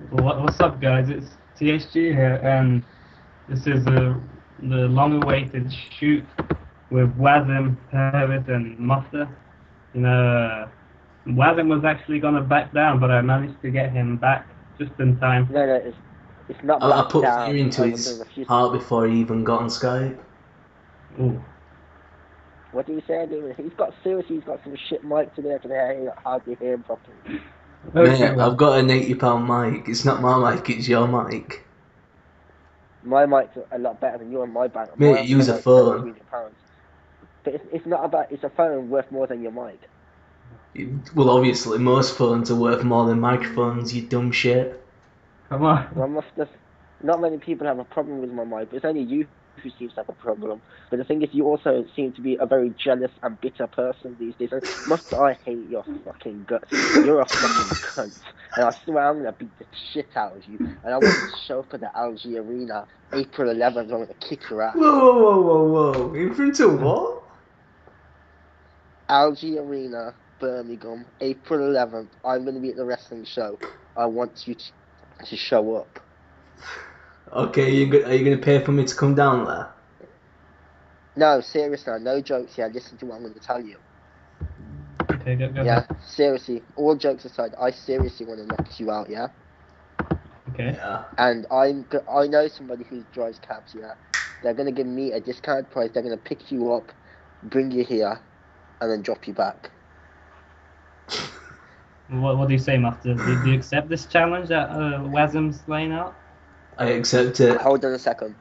What's up, guys? It's THG here, and this is the long-awaited shoot with Wasim Perviz and Muuuftah. Wasim was actually gonna back down, but I managed to get him back just in time. No, no, it's not I back put fear down. into I was in his refused. heart before he even got on Skype. Ooh. What did he say? He's got seriously. He's got some shit mic today. I hardly hear him properly. Okay, Mate, well, I've got an £80 mic. It's not my mic, it's your mic. My mic's a lot better than your. My bank. Mate, My use a mic's about phone. £300. But it's not about. It's a phone worth more than your mic. Well, obviously, most phones are worth more than microphones, you dumb shit. come on. Well, must have. Not many people have a problem with my mic, but it's only you who seems to have a problem. But the thing is, you also seem to be a very jealous and bitter person these days. And must I hate your fucking guts? You're a fucking cunt, and I swear I'm gonna beat the shit out of you. And I want you to show up at the Algae Arena, April 11th. I'm gonna kick your ass. Whoa, whoa, whoa, whoa, whoa. In front of what? Algae Arena, Birmingham, April 11th. I'm gonna be at the wrestling show. I want you to show up. Okay, are you gonna pay for me to come down there? No, seriously, no jokes here. Listen to what I'm gonna tell you. Okay, go ahead. Yeah, seriously, all jokes aside, I seriously want to knock you out, yeah? Okay. Yeah. And I know somebody who drives cabs, yeah? They're going to give me a discount price. They're going to pick you up, bring you here, and then drop you back. What do you say, Muuuftah? Do you accept this challenge that Wasim's laying out? I accept it. Hold on a second.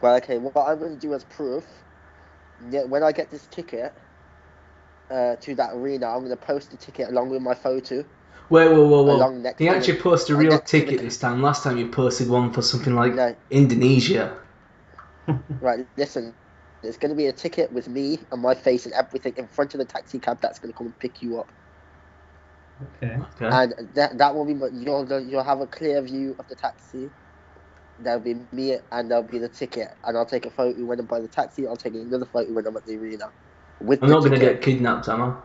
Well, okay, what I'm going to do as proof, when I get this ticket to that arena, I'm going to post the ticket along with my photo, Wait, whoa, whoa, whoa. along next Can you to the... actually post a real next to the... ticket this time? Last time you posted one for something like No, Indonesia. right, listen. There's going to be a ticket with me and my face and everything in front of the taxi cab that's going to come and pick you up. Okay. Okay. And that will be you'll have a clear view of the taxi. There'll be me and there'll be the ticket, and I'll take a photo when I'm by the taxi. I'll take another photo when I'm at the arena with I'm the not gonna ticket. get kidnapped, am I?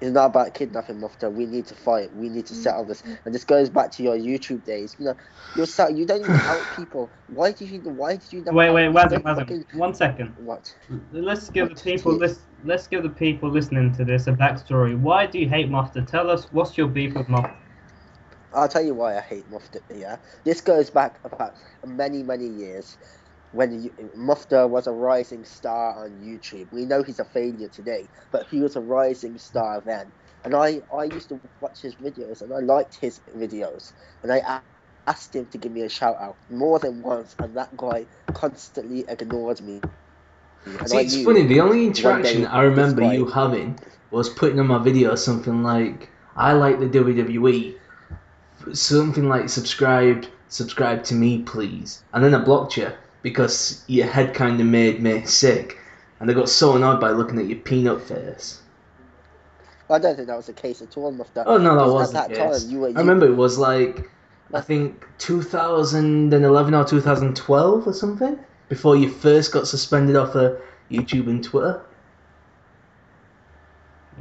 It's not about kidnapping, Mufta. We need to fight. We need to settle this. And this goes back to your YouTube days. You know, you don't even help people. Why did you never help Wait, me? Wasim, Don't Wasim. fucking 1 second. what? Let's give the What? people Please. let's give the people listening to this a backstory. Why do you hate Muuuftah? Tell us what's your beef with Muuuftah. I'll tell you why I hate Mufta. Yeah, this goes back about many years when Mufta was a rising star on YouTube. We know he's a failure today, but he was a rising star then. And I used to watch his videos and I liked his videos. And I asked him to give me a shout out more than once, and that guy constantly ignored me. And See, I it's knew funny. The only one interaction day I this remember guy. you having was putting on my video something like, "I like the WWE," something like subscribe to me, please," and then I blocked you because your head kind of made me sick, and I got so annoyed by looking at your peanut face. I don't think that was the case at all, Mufta, Oh no, that because was at the that time case. you were I you. remember it was like I No, think 2011 or 2012 or something before you first got suspended off of YouTube and Twitter.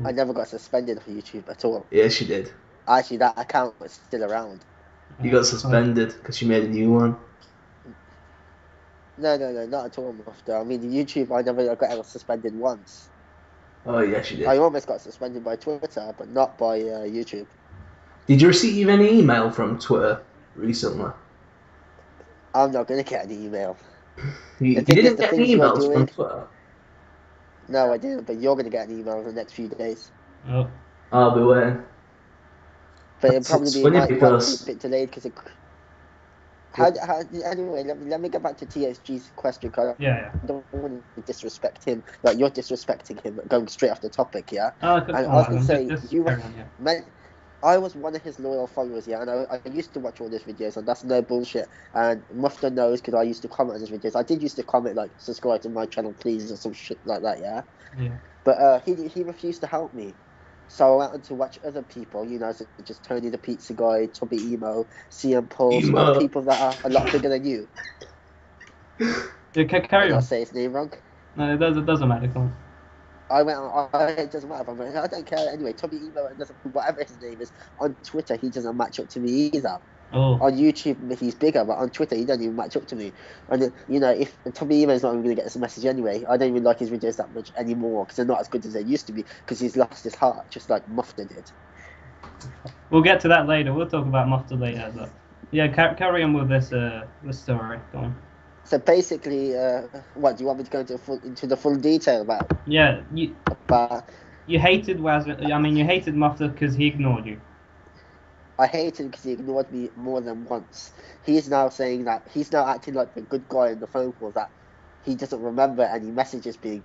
I never got suspended for YouTube at all. Yes, you did. Actually, that account was still around. You got Oh, suspended because you made a new one. No, not at all, Mufta. I mean, the YouTube, I never got ever suspended once. Oh yes, you I did. almost got suspended by Twitter, but not by YouTube. Did you receive any email from Twitter recently? I'm not gonna get an email. You, The you thing is, didn't the get any things you're emails from doing. Twitter. No, I didn't, but you're gonna get an email in the next few days. oh. I'll be waiting. But It's it funny might be a because bit delayed because it. Anyway, let me get back to TSG's question because Yeah. I don't want to disrespect him. Like you're disrespecting him, going straight off the topic, yeah. Come And I on, was gonna Wasim. say Just you, carry on. Yeah. man, I was one of his loyal followers, yeah, and I used to watch all his videos, and that's no bullshit. And Mufta knows because I used to comment on his videos. I did used to comment like subscribe to my channel, please, or some shit like that, yeah. Yeah. But he refused to help me. So I went on to watch other people, such as Tony the Pizza Guy, Tubby Emo, CM Pulse, other emo. people that are a lot bigger than you. Yeah, Did carry I on. say his name wrong? No, it doesn't matter. Come on. It doesn't matter. I don't care anyway. Tommy Emo and whatever his name is on Twitter, he doesn't match up to me either. Oh, On YouTube, he's bigger, but on Twitter, he doesn't even match up to me. And if Tommy Emo is not even going to get this message anyway, I don't even like his videos that much anymore because they're not as good as they used to be because he's lost his heart, just like Muuuftah did. we'll get to that later. We'll talk about Muuuftah later. But yeah, carry on with this story. Go on. So basically, what do you want me to go into the full detail about? Yeah, About you hated Wasim. I mean, you hated Muuuftah because he ignored you. I hate him because he ignored me more than once. He's now saying that he's now acting like the good guy in the phone call that he doesn't remember any messages being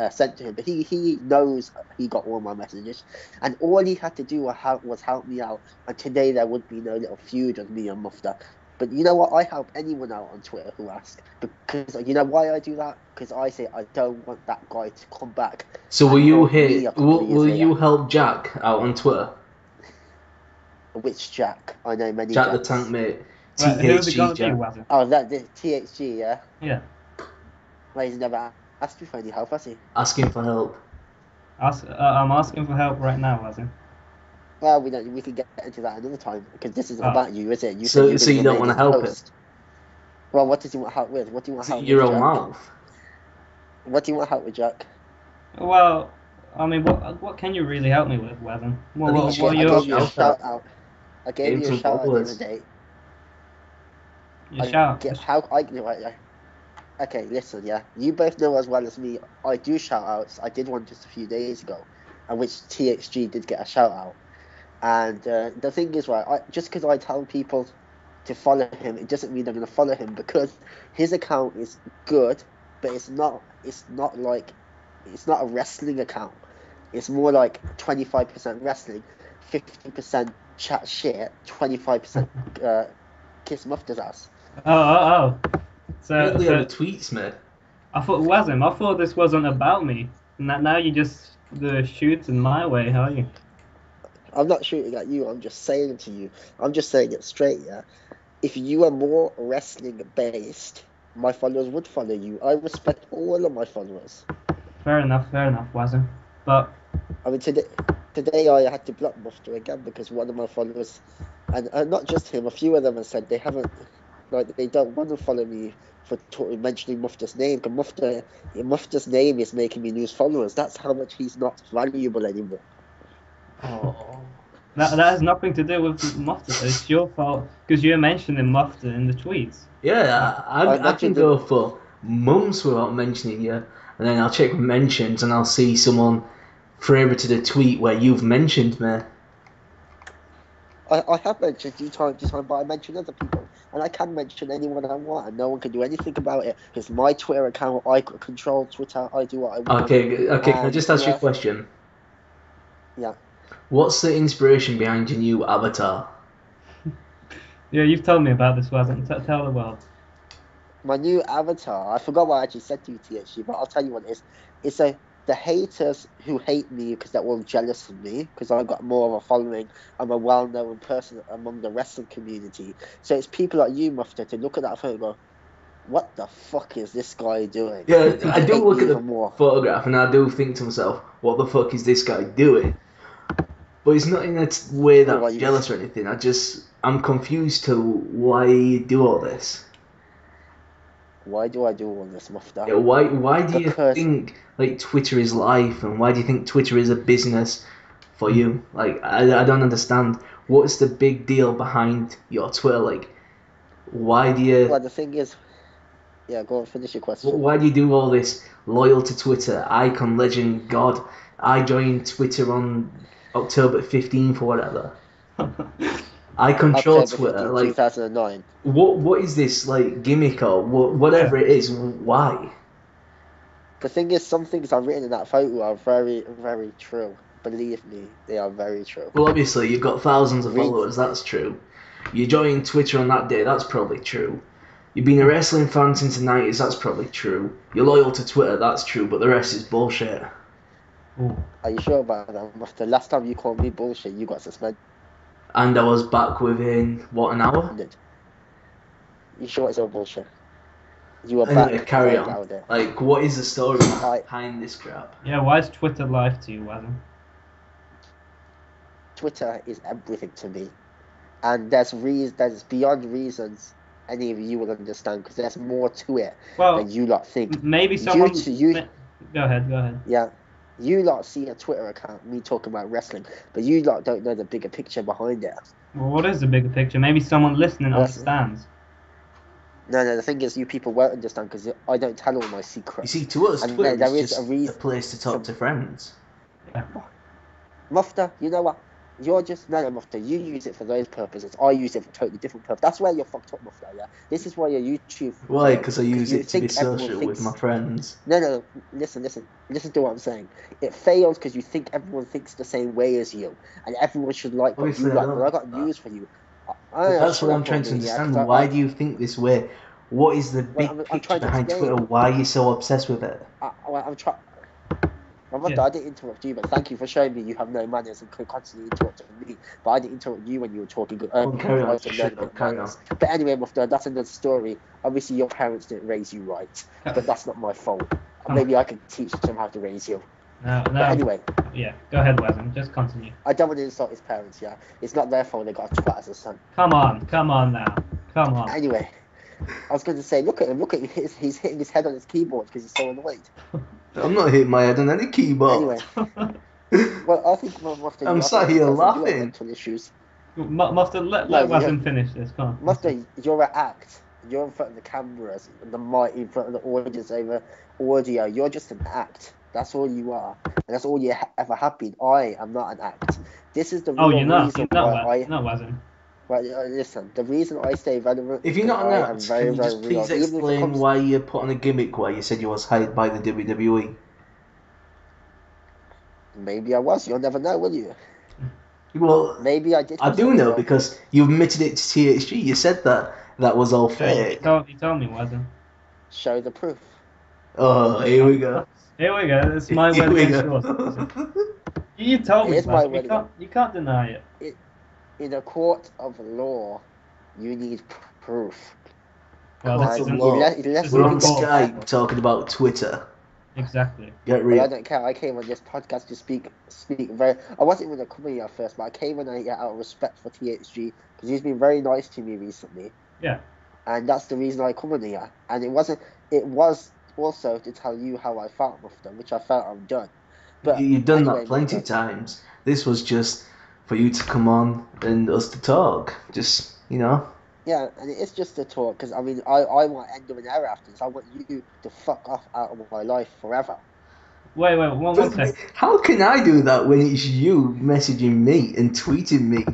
sent to him, but he knows he got all my messages, and all he had to do was help me out. And today there would be no little feud with me and Muuuftah. But you know what? I help anyone out on Twitter who asks, because you know why I do that? Because I say I don't want that guy to come back. So will you Will help Jack out on Twitter? Which Jack? I know many Jack Jacks. the Tank Mate. Right, who's it THG gonna be, Jack. Wasim? Oh, that the THG, yeah. Yeah. Well, he's never asked me for any help, has he? Asking for help. I'm asking for help right now, Wasim. Well, we can get into that another time because this isn't Oh. about you, is it? So you don't want to help him? Well, what does he want help with? What do you want help Your with, own Jack? mouth. What do you want help with, Jack? Well, I mean, what can you really help me with, Wasim? What I think are you you I up gave you a to? shout out. I gave Gain you a some shout out the followers. other day. You shout. Okay, listen, yeah. You both know as well as me, I do shout outs. I did one just a few days ago, and which THG did get a shout out. And the thing is, right, just because I tell people to follow him, it doesn't mean they're going to follow him because his account is good, but it's not a wrestling account. It's more like 25% wrestling, 50% chat shit, 25% kiss Muuftah's ass. Oh. Mainly So over tweets, mate. I thought this wasn't about me. Now you just shooting my way, are you? I'm not shooting at you. I'm just saying to you. I'm just saying it straight, yeah. If you are more wrestling based, my followers would follow you. I respect all of my followers. Fair enough, Wasim. But I mean, today I had to block Muuuftah again because one of my followers, and not just him, a few of them have said they don't want to follow me for mentioning Muuuftah's name. Because Muuuftah's name is making me lose followers. That's how much he's not valuable anymore. Oh. that has nothing to do with Muuuftah. It's your fault because you're mentioning Muuuftah in the tweets. Yeah, I can mentioned go for months without mentioning you, and then I'll check mentions and I'll see someone favorited a tweet where you've mentioned me. I have mentioned you time to time, but I mention other people, and I can mention anyone I want, and no one can do anything about it. It's my Twitter account. I control Twitter. I do what I want. Okay. Can I just ask you a question? Yeah. What's the inspiration behind your new avatar? Yeah, you've told me about this, Wasim. Tell the world. My new avatar. I forgot what I actually said to you, THG, but I'll tell you what it is. It's the haters who hate me because they're all jealous of me because I've got more of a following. I'm a well-known person among the wrestling community. So it's people like you, Muuuftah, to look at that photo and go, what the fuck is this guy doing? Yeah, Who I do hate look me at the even more. photograph and I do think to myself, what the fuck is this guy doing? But it's not in a way that I'm jealous or anything. I'm confused to why you do all this. Why do I do all this, Muuuftah? Yeah, why do you think like Twitter is life, and why do you think Twitter is a business for you? Like I don't understand. What's the big deal behind your Twitter? Like why do you? Well, the thing is, yeah, go on, finish your question. Why do you do all this? Loyal to Twitter, icon, legend, god. I joined Twitter on October 15th or whatever. I control October Twitter. 15, Like 2009. what is this like gimmick or whatever it is? Why? The thing is, some things I've written in that photo are very, very true. Believe me, they are very true. Well, obviously, you've got thousands of followers, that's true. You joined Twitter on that day, that's probably true. You've been a wrestling fan since the 90s, that's probably true. You're loyal to Twitter, that's true, but the rest is bullshit. Ooh. Are you sure about that? The last time you called me bullshit, you got suspended. And I was back within, what, an hour? You sure it's all bullshit? You were Anyway, back. carry I on. allowed it. Like, what is the story I- behind this crap? Yeah, why is Twitter live to you, Wasim? Twitter is everything to me, and there's beyond reasons any of you will understand because there's more to it Well, than you lot think. maybe someone. You Go ahead. yeah. You lot see a Twitter account, me talking about wrestling, but you lot don't know the bigger picture behind it. Well, what is the bigger picture? Maybe someone listening Well, understands. No, the thing is, you people won't understand because I don't tell all my You secrets. see, to us, And Twitter there is is just a reason. place to talk to friends. Mufta, you know what? You're just no, Mufta. You use it for those purposes. I use it for totally different purposes. That's where you're fucked up, Mufta. Yeah, this is why your YouTube. Why? failed, Because I use you it to be think everyone social with thinks- my friends. No. Listen to what I'm saying. It fails because you think everyone thinks the same way as you, and everyone should like what Obviously, you I like. don't But I got like that. news for you. But that's what I'm trying to understand. Why do you think this way? What is the big I'm picture trying to behind explain. Twitter? Why are you so obsessed with it? I'm trying. Yeah. I didn't interrupt you, but thank you for showing me you have no manners and constantly interrupting me. But I didn't interrupt you when you were talking. Carry on. to learn about Carry manners. But anyway, Mufta, that's another story. Obviously, your parents didn't raise you right, but that's not my fault. Maybe I can teach them how to raise you. No. But anyway, Yeah, go ahead, Wasim. Just continue. I don't want to insult his parents. Yeah, it's not their fault they got a twat as a son. Come on now. Come on. Anyway, I was going to say, look at him. He's hitting his head on his keyboard because he's so annoyed. I'm not hitting my head on any keyboard. Anyway, well, I think Mufta, I'm you sat have here you have laughing. mental issues. Mufta, let No, Wasim finish this. Come on. Mufta, you're an act. You're in front of the cameras, the mic, in front of the audience over audio. You're just an act. That's all you are, and that's all you ever have been. I am not an act. This is the real reason why Not Wasim. Well, listen, the reason I stay relevant. If you're not an I am act, very, can you very just real. please Even if it explain comes, why you put on a gimmick where you said you was hired by the WWE? maybe I was. You'll never know, will you? Well, Maybe I did. I do know because you admitted it to THG. You said that was all fake. You told me, Wasim. Show the proof. Oh, here we go. Here we go. It's my Here word we against go. yours. You told me, It is my Wasim. word You can't deny it. In a court of law, you need proof. Well, Court this of isn't law. Unless We're you on think- Skype talking about Twitter. Exactly. Get Well, I real. don't care. I came on this podcast to speak very. I wasn't even a company at first, but I came on out of respect for THG because he's been very nice to me recently. Yeah. And that's the reason I come on here. And it wasn't. It was also to tell you how I felt with them, which I felt I've done. But You've done anyway, that plenty Mufta, times. This was just for you to come on and us to talk. Just, Yeah, and it is just a talk because I mean, I want end of an era after this. I want you to fuck off out of my life forever. Wait, one sec. How can I do that when it's you messaging me and tweeting me?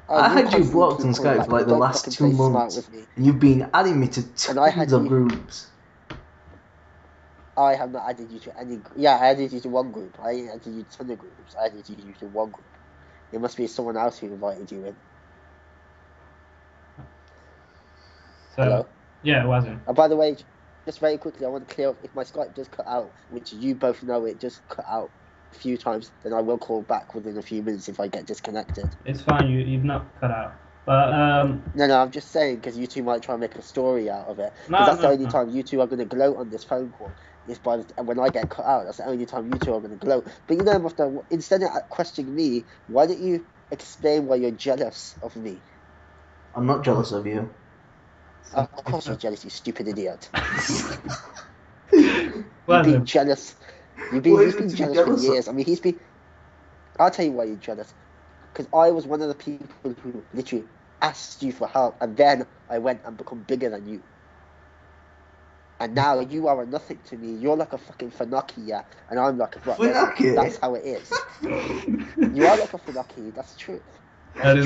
I had you constantly blocked keep on coming Skype back. for like You the don't last fucking 2 play smart months. with me. And you've been adding me to And I had tons of you- groups. I have not added you to any. Yeah, I added you to one group. I didn't added you to 10 groups. I added you to one group. It must be someone else who invited you in. So, Hello? yeah, it wasn't. And by the way, just very quickly, I want to clear up if my Skype does cut out, which you both know it does cut out a few times, then I will call back within a few minutes if I get disconnected. It's fine. You've not cut out. But No, I'm just saying because you two might try and make a story out of it. No, Because that's the no, only no. time you two are going to gloat on this phone call. Is when I get cut out. That's the only time you two are going to gloat. But you know, Mufta, instead of questioning me, why don't you explain why you're jealous of me? I'm not jealous of you. Of course you're jealous, you stupid idiot. Well, You've been jealous. You've been Why is it jealous to be for jealous of? years. I mean, he's been. I'll tell you why you're jealous. Because I was one of the people who literally asked you for help, and then I went and become bigger than you. And now you are a nothing to me. You're like a fucking Funaki, yeah, and I'm like a Brock Lesnar. Funaki? That's how it is. You are like a Funaki. That's true. that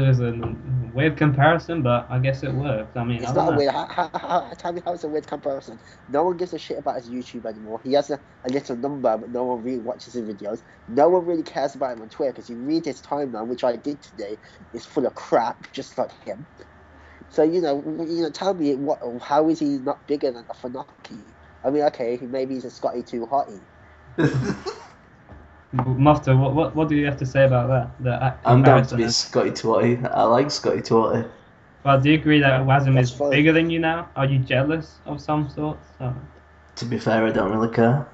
is a weird comparison, but I guess it works. I mean, It's I not don't a know. weird. Tell me how it's a weird comparison. No one gives a shit about his YouTube anymore. He has a little number, but no one really watches his videos. No one really cares about him on Twitter because you read his timeline, which I did today, is full of crap, just like him. So tell me how is he not bigger than a Funaki? I mean, okay, maybe he's a Scotty too hottie. Mufta, what do you have to say about that? I'm down to be comparison? Scotty Twatty. I like Scotty Twatty. Well, do you agree that Wasim That's is fine. bigger than you now? Are you jealous of some sort? So, To be fair, I don't really care.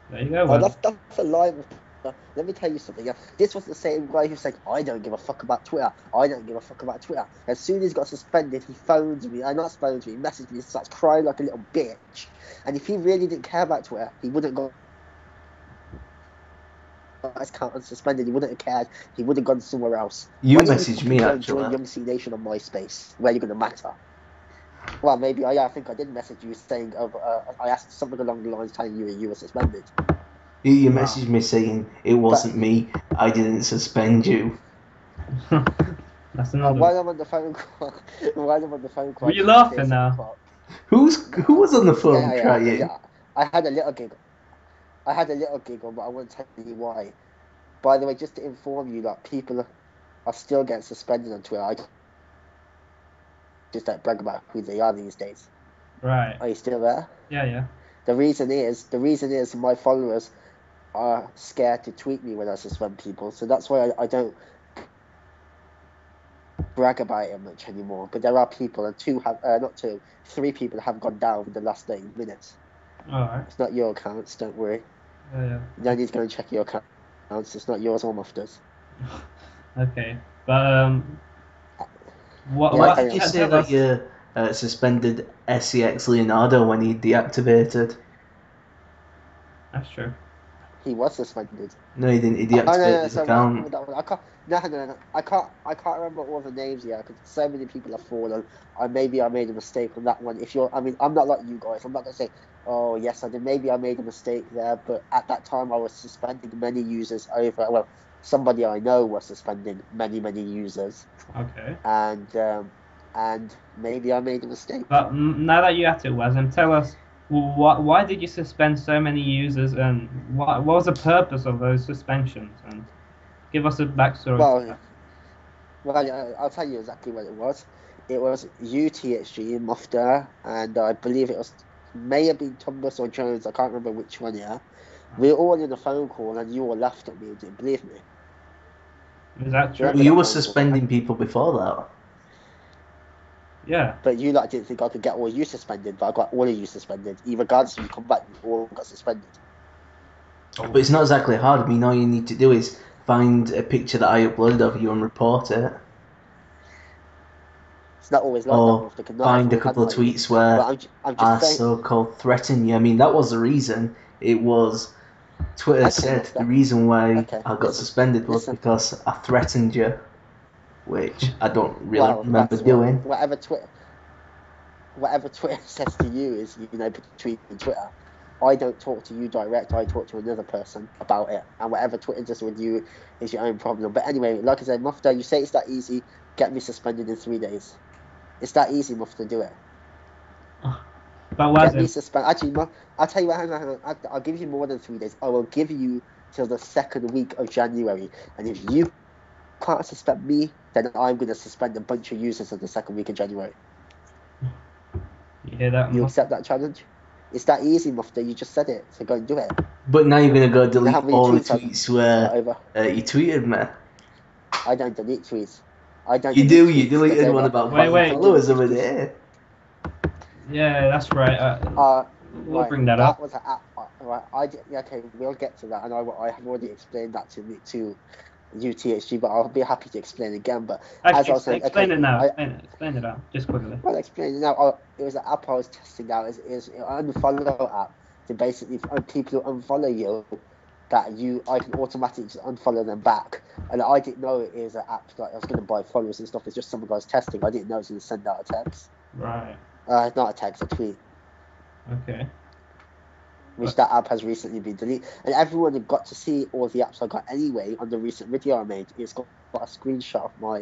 there you go, Oh, Wasim. that's a lie. Let me tell you something. Yeah, this was the same guy who said, "I don't give a fuck about Twitter. I don't give a fuck about Twitter." As soon as he got suspended, he phones me. I not phones me. He messaged me. He starts crying like a little bitch. And if he really didn't care about Twitter, he wouldn't go his account unsuspended. He wouldn't have cared. He would have gone somewhere else. You Why don't you messaged fucking me, go and join actually. Young C Nation on MySpace, where you're gonna matter? Well, maybe I think I did message you saying I asked something along the lines telling you were suspended. You Wow. messaged me saying it wasn't me. I didn't suspend you. That's another. While I'm on the phone call, while I'm on the phone call, Were I you just want to say laughing something now? quick. Who was on the phone Yeah, crying? I had a little giggle. I had a little giggle, but I won't tell you why. By the way, just to inform you that people are still getting suspended on Twitter. I just don't brag about who they are these days. Right. Are you still there? Yeah. The reason is my followers are scared to tweet me when I suspend people, so that's why I don't brag about it much anymore. But there are people, and three people have gone down in the last 30 minutes. All right. It's not your accounts, don't worry. Yeah. You don't need to go and check your accounts. It's not yours or Muuftah's. Okay. But what? Yeah, Why carry did on. you say Tell that us. you suspended SEX Leonardo when he deactivated? That's true. He was suspended. No, he didn't. He Oh deactivated no, his sorry, what happened account. with that one? I can't. No. I can't remember all the names yet because so many people have fallen. Maybe I made a mistake on that one. I'm not like you guys. I'm not gonna say, oh yes, I did. Maybe I made a mistake there, but at that time I was suspending many users over. Well, somebody I know was suspending many users, Okay. and maybe I made a mistake. But now that you have to, Wasim, tell us why did you suspend so many users, and what was the purpose of those suspensions, and give us a backstory to Well, that. I'll tell you exactly what it was. It was UTHG in Muuftah, and I believe it may have been Thomas or Jones. I can't remember which one. Yeah, we were all in a phone call, and you all laughed at me and didn't believe me. Is that Do you true? remember You that were phone call? suspending people before that. Yeah. But you didn't think I could get all you suspended, but I got all of you suspended. Regardless if you come back, you all got suspended. But it's not exactly hard. I mean, all you need to do is find a picture that I uploaded of you and report it. It's not always like that, Or Muuftah, because not find a everyone had couple of my email. tweets where But I'm just I saying. so-called threaten you. I mean, that was the reason. It was Twitter Okay, said the Muuftah. reason why Okay, I got suspended was listen. because I threatened you, which I don't really Well, remember that's what doing. whatever Twitter says to you is, between Twitter. I don't talk to you direct. I talk to another person about it, and whatever Twitter does with you is your own problem. But anyway, like I said, Muuftah, you say it's that easy. Get me suspended in 3 days. It's that easy, Muuftah. Do it. But Get me Wasim, suspended. Actually, I'll tell you what. Hang on. I'll give you more than 3 days. I will give you till the second week of January. And if you can't suspend me, then I'm going to suspend a bunch of users in the second week of January. you hear that? You accept that challenge? It's that easy, Muuftah. You just said it, so go and do it. But now you're gonna go You know how delete many all the tweets tweets I got where over? you tweeted me. I don't delete tweets. I don't You delete do. You tweets because deleted they one were about Wait, banning wait. followers over 150. there. Yeah, that's right. We'll Right. bring that That up. was an app. Right. Okay, we'll get to that, and I have already explained that to UTHG, but I'll be happy to explain again. But as I was saying, Explain okay, it now. Explain it out, just quickly. well, explain it now. It was an app I was testing out. Is an unfollow app to basically people who unfollow you, I can automatically just unfollow them back. And I didn't know it is an app like I was going to buy followers and stuff. It's just something I was testing. I didn't know it was going to send out a text. Right. Not a text, a tweet. Okay. Which that app has recently been deleted, and everyone got to see all the apps I got anyway on the recent video I made. It's got a screenshot of my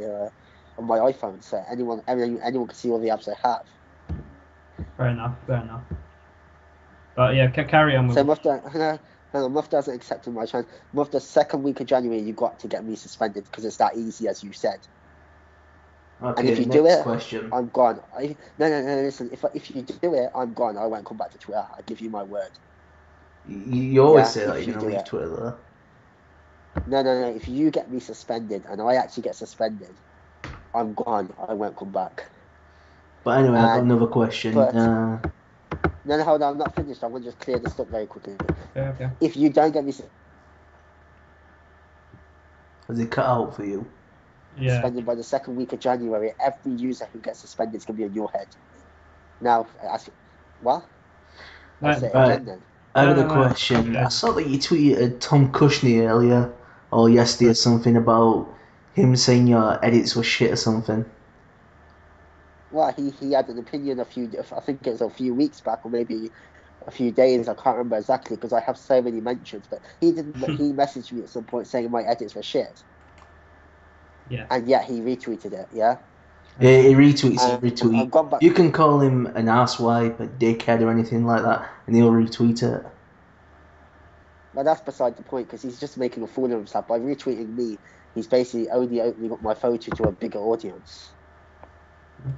iPhone, so anyone can see all the apps I have. Fair enough. But yeah, carry on with So what. Muuftah hasn't accepted my challenge. Muuftah, second week of January, you got to get me suspended because it's that easy, as you said. And Okay, if you do next it, question. I'm gone. No, listen. If you do it, I'm gone. I won't come back to Twitter. I give you my word. You always Yeah, say that if you're you gonna do leave it. Twitter though. No. If you get me suspended and I actually get suspended, I'm gone. I won't come back. But anyway, I got And- another question. but- No, hold on, I'm not finished. I'm going to just clear this up very quickly. Okay. If you don't get me Has it cut out for you? Yeah. suspended by the second week of January, every user who gets suspended is going to be on your head. Now, what? I'll say it Right. again then. I have No, a no. question. Okay. I saw that you tweeted Tom Cushney earlier, or yesterday, or something about him saying your edits were shit or something. Well, he had an opinion I think it was a few weeks back, or maybe a few days. I can't remember exactly because I have so many mentions. But he messaged me at some point saying my edits were shit, Yeah. and yet he retweeted it. Yeah. Yeah, he retweets, I've retweet. gone back. You can call him an asswipe, a dickhead, or anything like that, and he'll retweet it. But that's beside the point because he's just making a fool of himself by retweeting me. He's basically only opening up my photo to a bigger audience.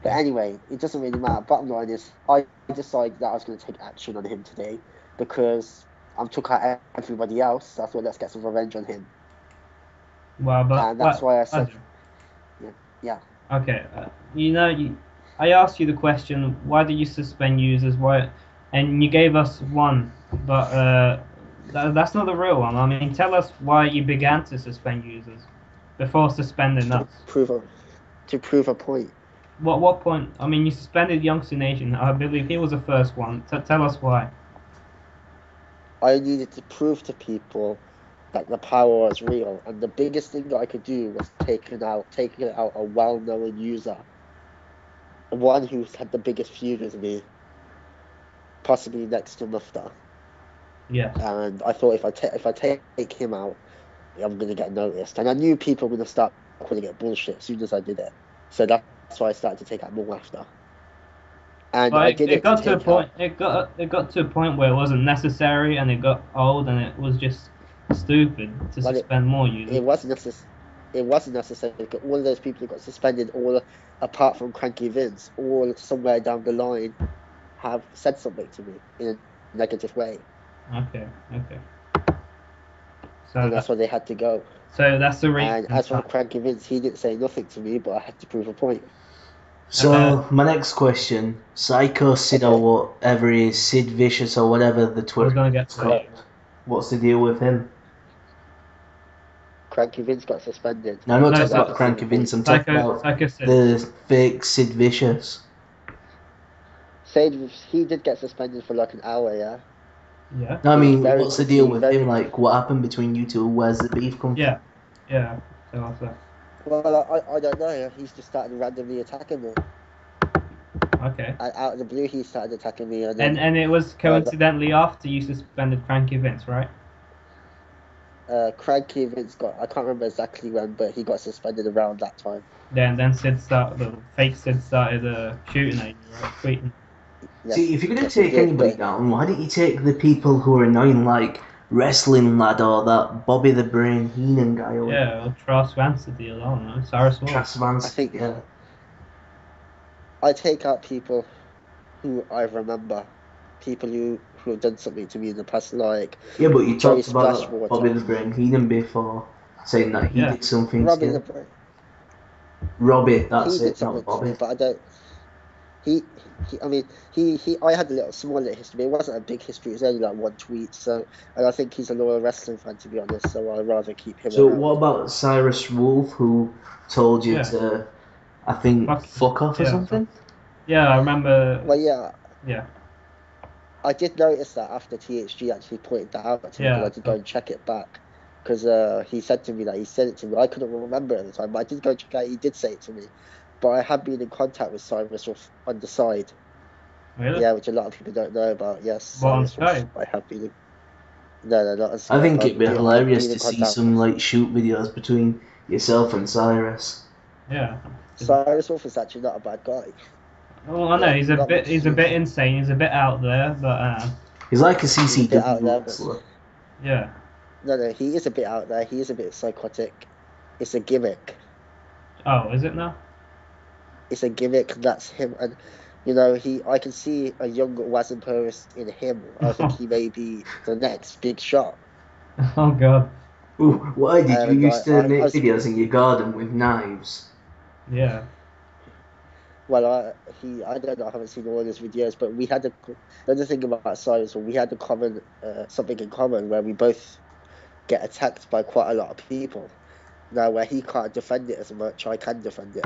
But anyway, it doesn't really matter. Bottom line is, I decided that I was going to take action on him today because I took out everybody else. So I thought, let's get some revenge on him. Well, but And that's why I said, Andrew, yeah. Okay. I asked you the question, why do you suspend users? Why? And you gave us one, but that's not the real one. I mean, tell us why you began to suspend users before suspending us. To prove a point. What point? I mean, you suspended Youngster Nation. I believe he was the first one. Tell us why. I needed to prove to people that the power was real, and the biggest thing that I could do was taking out a well-known user, the one who's had the biggest feud with me, possibly next to Muuuftah. Yes. And I thought if I take him out, I'm going to get noticed. And I knew people were going to start calling it bullshit as soon as I did it. So that's why I started to take out Muuuftah. And But I did it got to to a take point. out. It got to a point where it wasn't necessary, and it got old, and it was just stupid to Well, suspend more users. It wasn't necessary because all of those people who got suspended, all apart from Cranky Vince, all somewhere down the line have said something to me in a negative way. Okay. So And that's why they had to go. So that's the reason. And as for Cranky Vince, he didn't say nothing to me, but I had to prove a point. So, my next question, Psycho Sid or whatever he is, Sid Vicious or whatever the Twitter gonna get is called, what's the deal with him? Cranky Vince got suspended. No, I'm not No, talking Psycho- about Cranky Vince, I'm talking about Psycho Sid. the fake Sid Vicious. He did get suspended for like an hour, yeah? Yeah. No, I It was mean, very what's the deal quickly, with him? Like, what happened between you two? Where's the beef come from? Yeah. Tell us that. Well, I don't know. He's just started randomly attacking me. Okay. Out of the blue, he started attacking me. And it was coincidentally after you suspended Cranky Vince, right? Cranky Vince I can't remember exactly when, but he got suspended around that time. Then the fake Sid started shooting at you, right? Tweeting. Yes, See, if you're going to yes, he take did, anybody but down, why don't you take the people who are annoying, like Wrestling Lad or that Bobby the Brain Heenan guy? Or Yeah, or Trask Vance deal, I don't know. Cyrus Wolf. Trasvance, I think yeah. I take out people who I remember, people who have done something to me in the past, like Yeah, but you Joey talked about that Splashwater. Bobby the Brain Heenan before, saying that he did something Robbie to the you. Brain. Robbie, that's He did it, not something to Bobby. me, but I don't. I had a small little history. It wasn't a big history. It was only like one tweet. So, and I think he's a loyal wrestling fan, to be honest. So I'd rather keep him So around. what about Cyrus Wolf, who told you to, I think, fuck off or something? Yeah, I remember. Well, yeah, Yeah. I did notice that after THG actually pointed that out to me, because I did go and check it back. Because he said to me that he said it to me. I couldn't remember at the time, but I did go check out. He did say it to me. But I have been in contact with Cyrus Wolf on the side. Really? Yeah, which a lot of people don't know about. Yes, Well, on Cyrus Wolf. Skype? I have been. No, not on Skype. I think it'd be hilarious been in to see contact. some like shoot videos between yourself and Cyrus. Yeah. Cyrus Wolf is actually not a bad guy. Well, I know he's a not bit much use. insane. He's a bit out there, but He's like a He's a CCW bit out there, but- wrestler. yeah. No, he is a bit out there. He is a bit psychotic. It's a gimmick. Oh, is it now? It's a gimmick. That's him, and I can see a young Wasim Perviz in him. I think he may be the next big shot. Oh God. Ooh, why did you And used to I make was- videos in your garden with knives? Yeah. Well, I don't know. I haven't seen all his videos, but we had the other thing about Cyrus. We had a common something in common where we both get attacked by quite a lot of people. Now, where he can't defend it as much, I can defend it.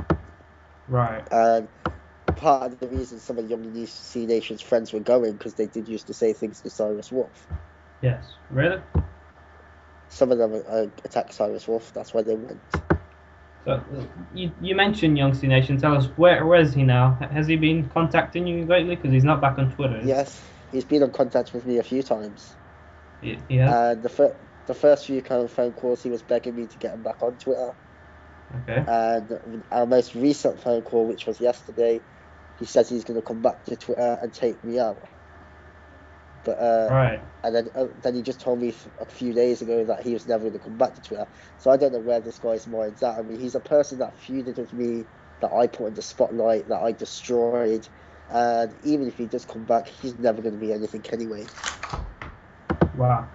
Right. And part of the reason some of Young C Nation's friends were going because they did used to say things to Cyrus Wolf. Yes. Really? Some of them attacked Cyrus Wolf. That's why they went. So you mentioned Young C Nation. Tell us where is he now? Has he been contacting you lately? Because he's not back on Twitter. Yes, he's been in contact with me a few times. He has. And the first few kind of phone calls, he was begging me to get him back on Twitter. Okay. And our most recent phone call, which was yesterday, he says he's going to come back to Twitter and take me out. But Right. and then he just told me a few days ago that he was never going to come back to Twitter. So I don't know where this guy's mind's at. I mean, he's a person that feuded with me, that I put in the spotlight, that I destroyed. And even if he does come back, he's never going to be anything anyway. Wow.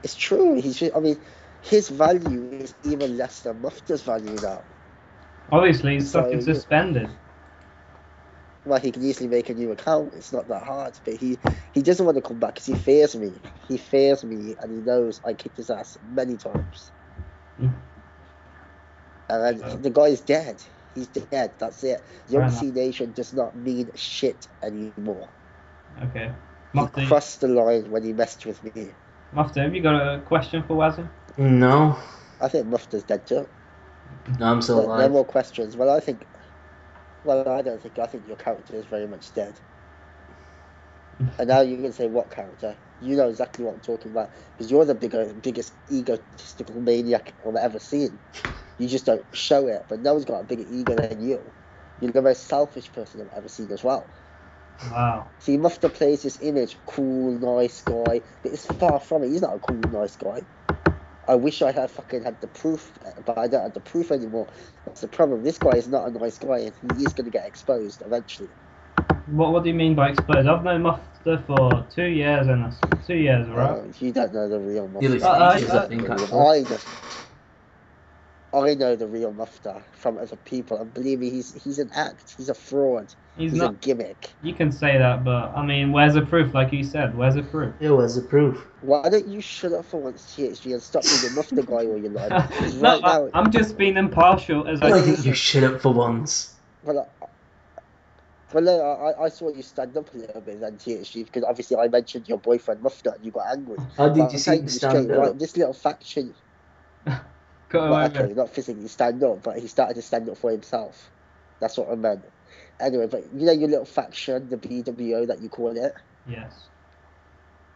It's true. I mean, his value is even less than Muftah's value now. Obviously, he's So, fucking suspended. Well, he can easily make a new account. It's not that hard. But he doesn't want to come back because he fears me. He fears me, and he knows I kicked his ass many times. Mm. And the guy is dead. He's dead. That's it. Young Fair C Nation does not mean shit anymore. Okay. He Muuftah, crossed the line when he messed with me. Muuftah, have you got a question for Wasim? No. I think Muftah's dead too. No, I'm still No alive. more questions. Well, I think your character is very much dead. And now you're going to say what character? You know exactly what I'm talking about. Because you're the biggest egotistical maniac I've ever seen. You just don't show it. But no one's got a bigger ego than you. You're the most selfish person I've ever seen as well. Wow. See, Mufta plays this image, cool, nice guy. But it's far from it. He's not a cool, nice guy. I wish I had the proof, but I don't have the proof anymore. That's the problem. This guy is not a nice guy, and he is going to get exposed eventually. What do you mean by exposed? I've known Muuftah for 2 years and 2 years, right? You don't know the real Nearly Mufta. speechless, I think, actually. I know the real Mufta from other people, and believe me, he's an act. He's a fraud. He's not a gimmick. You can say that, but I mean, where's the proof? Like you said, where's the proof? Yeah, where's the proof? Why don't you shut up for once, THG, and stop being a Mufta guy all your life? 'Cause No, right now, I'm just being impartial as Why I. didn't you shut up for once? well, I saw you stand up a little bit then, THG, because obviously I mentioned your boyfriend Mufta and you got angry. How did But you I'm see telling him you stand straight, up? right, this little faction. Well, okay, not physically stand up, but he started to stand up for himself. That's what I meant. Anyway, but you know your little faction, the BWO that you call it? Yes.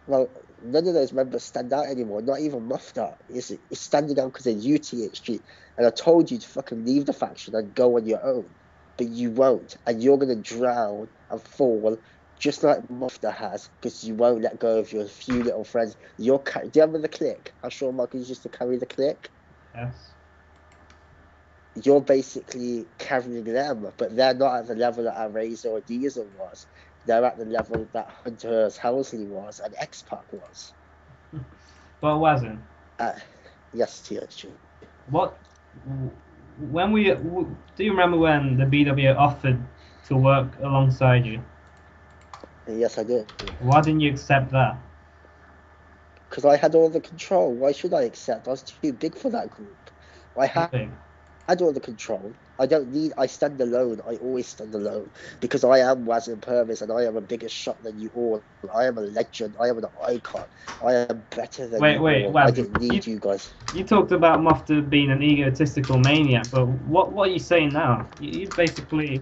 Well, none of those members stand out anymore, not even Mufta. It's standing out because of you, THG. And I told you to fucking leave the faction and go on your own. But you won't. And you're going to drown and fall just like Mufta has because you won't let go of your few little friends. Do you remember the clique? How Shawn Michaels used to carry the clique? Yes. You're basically carrying them, but they're not at the level that our Razor or Diesel was. They're at the level that Hunter's Helsley was and X-Pac was. But Wasim, Yes, THG. what? When do you remember when the BWO offered to work alongside you? Yes, I did. Why didn't you accept that? Because I had all the control. Why should I accept? I was too big for that group. I had all the control. I stand alone. I always stand alone. Because I am Wasim Perviz and I am a bigger shot than you all. I am a legend. I am an icon. I am better than you all. Wasim, I didn't need you guys. You talked about Muuftah being an egotistical maniac, but what are you saying now? You basically,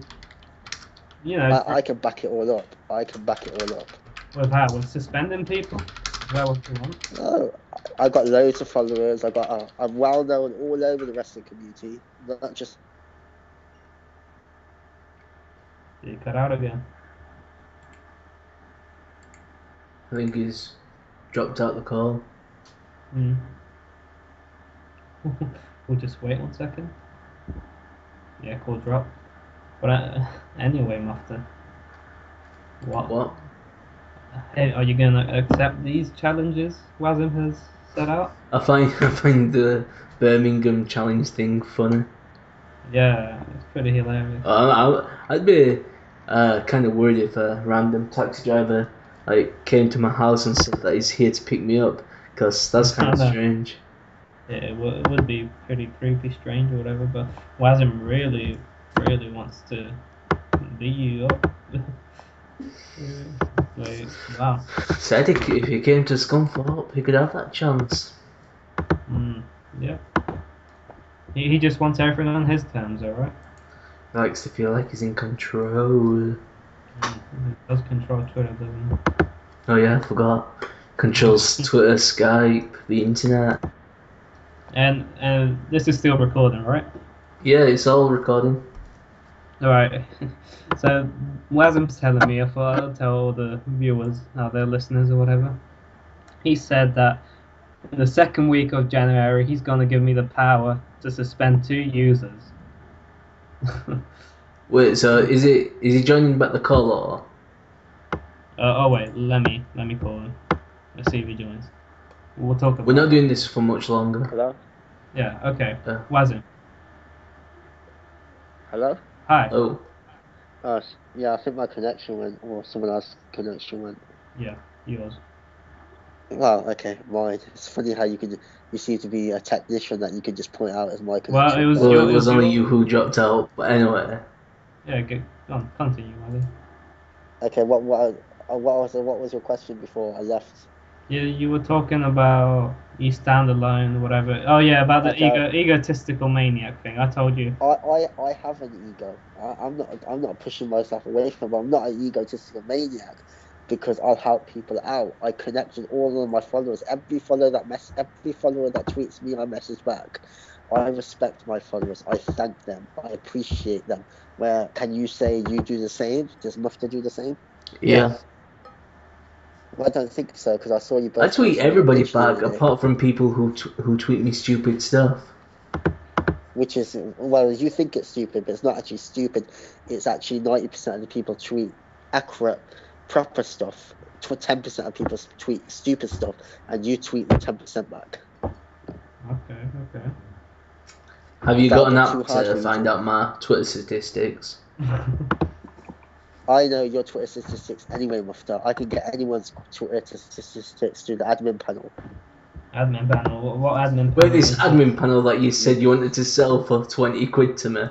you know... I can back it all up. With how? With suspending people? Is that what you want? No, I got loads of followers. I'm well known all over the wrestling community, not just. You cut out again. I think he's dropped out the call. We'll just wait 1 second. Yeah, call drop. But anyway, Muuftah. What? Hey, are you gonna accept these challenges Wasim has set out? I find the Birmingham challenge thing funny. Yeah, it's pretty hilarious. I'd be kind of worried if a random taxi driver like came to my house and said that he's here to pick me up, because that's kind I of know. strange. Yeah, it would be pretty creepy, strange, or whatever. But Wasim really, really wants to beat you up. Like, wow. Said if he came to Scunthorpe, he could have that chance. Yeah. He just wants everything on his terms, alright? He likes to feel like he's in control. He does control Twitter, doesn't he? Oh yeah, I forgot. Controls Twitter, Skype, the internet. And this is still recording, right? Yeah, it's all recording. Alright. So Wasim's telling me, I thought I'll tell all the viewers, their listeners or whatever. He said that in the second week of January, he's gonna give me the power to suspend 2 users. Wait, so is he joining back the call or? Oh wait, let me call him. Let's see if he joins. We'll talk about We're not it. doing this for much longer. Hello? Yeah, okay. Yeah. Wasim. Hello? Hi. Oh, Yeah, I think my connection went, or someone else's connection went. Yeah, yours. Well, okay, mine. It's funny how you seem to be a technician that you can just point out as my connection. Well, it was well, your, it was only your... you who dropped out. But anyway, Yeah, go on, continue, Wasim. Okay, what was your question before I left? You were talking about you stand alone, whatever. Oh yeah, about the Okay. egotistical maniac thing. I told you. I have an ego. I'm not pushing myself away from it. I'm not an egotistical maniac because I'll help people out. I connect with all of my followers. Every follower that tweets me, I message back. I respect my followers. I thank them. I appreciate them. Where can you say you do the same? Does Mufta do the same? yeah. Well, I don't think so because I saw you I both tweet posting your everybody bitch the back other day. apart from people who tweet me stupid stuff. Which is, well, you think it's stupid, but it's not actually stupid. It's actually 90% of the people tweet accurate, proper stuff. 10% of people tweet stupid stuff, and you tweet the 10% back. Okay. Have you That'll got an be too app hard to for you find to. out my Twitter statistics? I know your Twitter statistics anyway, Mufta. I can get anyone's Twitter statistics through the admin panel. Admin panel. What admin panel? Wait, this is admin panel that you said you wanted to sell for 20 quid to me.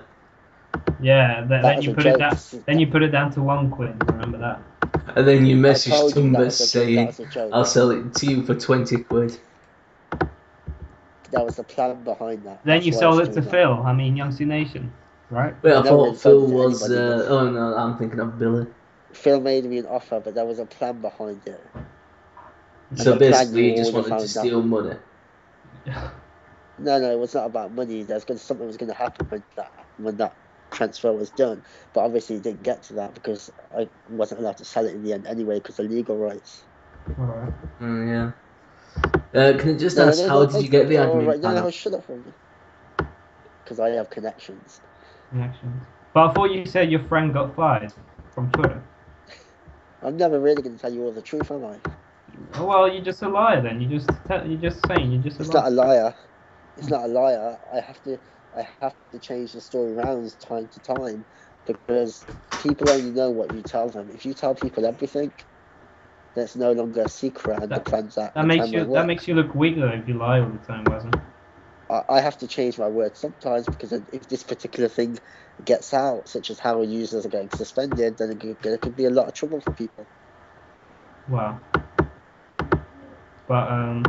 Yeah, That then was you a put it joke. down. Then you put it down to £1. Remember that? And then you I message told you that Tumba was a saying, joke. I'll sell it to you for 20 quid. That was the plan behind that. Then That's you why I was sold it to doing that. Phil. I mean, Youngster Nation, right? Wait, I I never thought really sold Phil it to was. anybody. Oh no, I'm thinking of Billy. Phil made me an offer, but there was a plan behind it. So the plan basically, you you just all wanted to found out. steal money. No, it was not about money. Something was going to happen when that transfer was done. But obviously, it didn't get to that because I wasn't allowed to sell it in the end anyway because of legal rights. Alright. Yeah. Can I just ask, how did you get the admin panel? No, shut up for me. Because I have connections. Connections. But I thought you said your friend got fired from Twitter. I'm never really going to tell you all the truth, am I? Oh, well, you're just a liar then. You're just saying you're just a It's liar. not a liar. It's not a liar. I have to change the story around time to time because people only know what you tell them. If you tell people everything, that's no longer a secret, and the plans That makes you look weaker if you lie all the time, wasn't it? I have to change my words sometimes because if this particular thing gets out, such as how users are getting suspended, then it could be a lot of trouble for people. Wow. But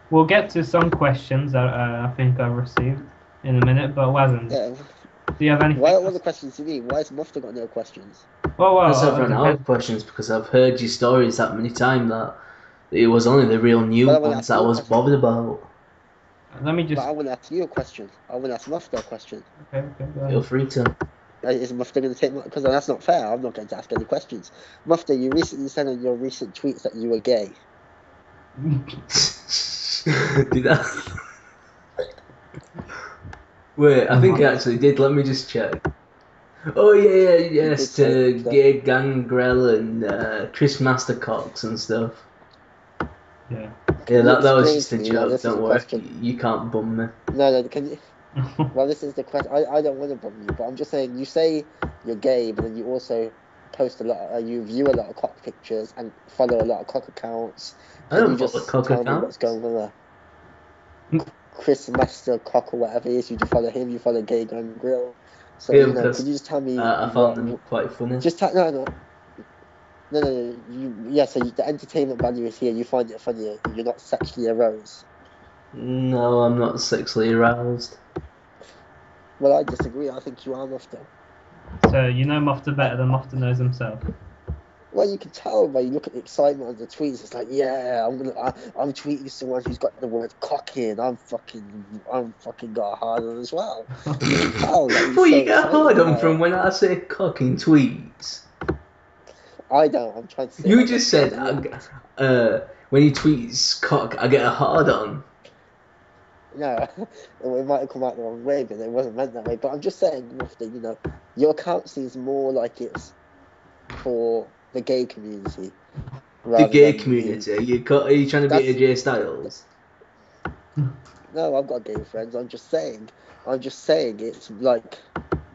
we'll get to some questions that I think I've received in a minute. But Wasim, do you have anything? Why all the questions to me? Why has Mufta got no questions? Because I've run out of questions, because I've heard your stories that many times that it was only the real new ones that I was bothered about. Let me just. But I want to ask you a question. I want to ask Mufta a question. Okay, go ahead. Feel free to. Is Mufta going to take my... Because that's not fair. I'm not going to ask any questions. Mufta, you recently said on your recent tweets that you were gay. Did that? Wait, I think I actually did. Let me just check. Oh yes, to Gay Gangrel and Chris Mastercox and stuff. Yeah. Yeah, that was just a joke. Don't worry, you can't bum me. No, can you? Well, this is the question. I don't want to bother you, but I'm just saying. You say you're gay, but then you also post a lot. You view a lot of cock pictures and follow a lot of cock accounts. I Can don't you follow just cock tell me what's accounts. going on there? Chris Master Cock or whatever it is. You follow him. You follow Gay Gun Grill. So Yeah, could because you just tell me I found them what? quite funny. Just no. The entertainment value is here. You find it funny. You're not sexually aroused. No, I'm not sexually aroused. Well, I disagree. I think you are, Mufta. So you know Mufta better than Mufta knows himself. Well, you can tell by you look at the excitement on the tweets. It's like, yeah, I'm tweeting someone who's got the word cock in. I'm fucking got a hard on as well. You can tell that he's Well, so you get excited hard on about from it. when I say cock in tweets. I don't. I'm trying to say You I get just said hard. when he tweets cock, I get a hard on. No, it might have come out the wrong way, but it wasn't meant that way. But I'm just saying, Mufta, your account seems more like it's for the gay community The rather gay than the. community. Are you trying to be That's AJ Styles? No, I've got gay friends. I'm just saying. It's like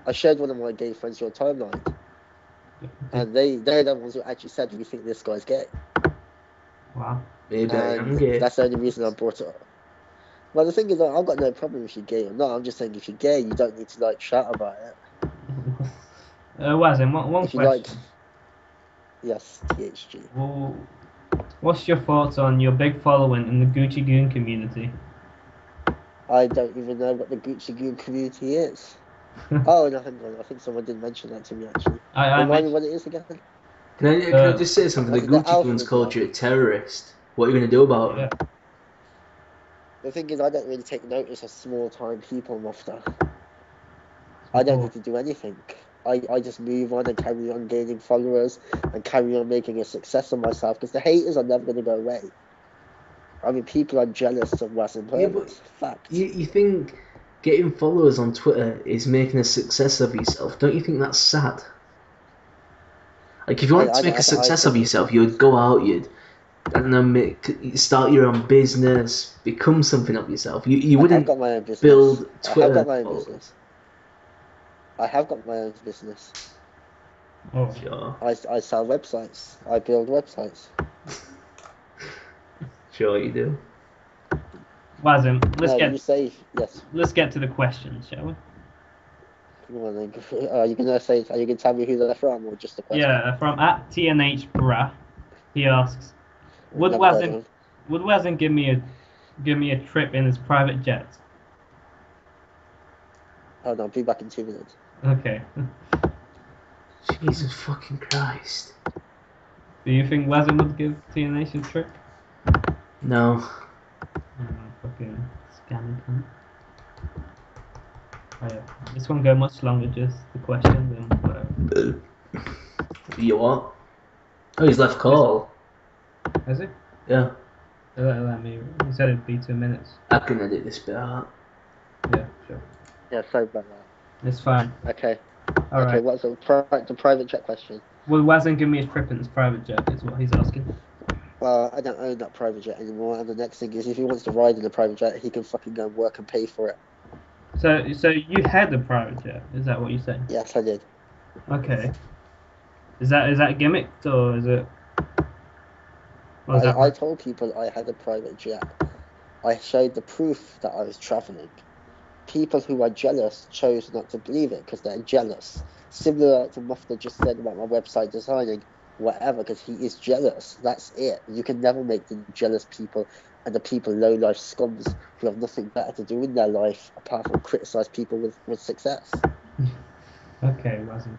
I shared one of my gay friends your timeline, and they're the ones who actually said we think this guy's gay, Wow. Maybe I am and gay. that's the only reason I brought it up. Well, the thing is, I've got no problem if you're gay or not. I'm just saying if you're gay, you don't need to like shout about it. Wasim, one If you like, question. yes, THG. Well, what's your thoughts on your big following in the Gucci Goon community? I don't even know what the Gucci Goon community is. Oh no, hang on. I think someone did mention that to me actually. I Remind me mentioned. what it is again. Can I just say something? The Was it the Gucci Alpha Goons called Club? you a terrorist. What are you going to do about Yeah. them? The thing is, I don't really take notice of small time people, Mufta. I don't need to do anything. I just move on and carry on gaining followers and carry on making a success of myself because the haters are never going to go away. I mean, people are jealous of Wasim Yeah, but Perviz. Fact. you think getting followers on Twitter is making a success of yourself? Don't you think that's sad? Like, if you wanted to make a I success of think it's. yourself, you would go out, and then start your own business, become something of yourself. You I have wouldn't got my own business. build I have got Twitter my own followers. business. I have got my own business. Oh. Sure, I sell websites. I build websites. sure you do. Wasim, No, you say yes. let's get to the questions, shall we? Come on, then. Are you gonna tell me who they're from or just the question? Yeah, from at TNH Bra, he asks, would Never heard of him. Wasim give me a trip in his private jet? Hold on, I'll be back in 2 minutes. Okay. Jesus fucking Christ. Do you think Wasim would give TNH a trip? No. Fucking scamming cunt. Oh, yeah. This won't go much longer, just the questions and whatever. You what? Oh, he's left call. Has it? Yeah. Let me. He said it'd be 2 minutes. I can edit this bit out. Yeah, sure. Yeah, sorry about that. It's fine. Okay. All right. What's the private jet question? Will Wasim give me a trip in his private jet? Is what he's asking. Well, I don't own that private jet anymore, and the next thing is if he wants to ride in a private jet, he can fucking go and work and pay for it. So you had a private jet? Is that what you said? Yes, I did. Okay. Is that gimmicked or is it? I told people I had a private jet. I showed the proof that I was traveling. People who are jealous chose not to believe it because they're jealous. Similar to Mufta just said about my website designing, whatever, because he is jealous. That's it. You can never make the jealous people and the people low life scums who have nothing better to do in their life apart from criticize people with success. Okay, Wasim.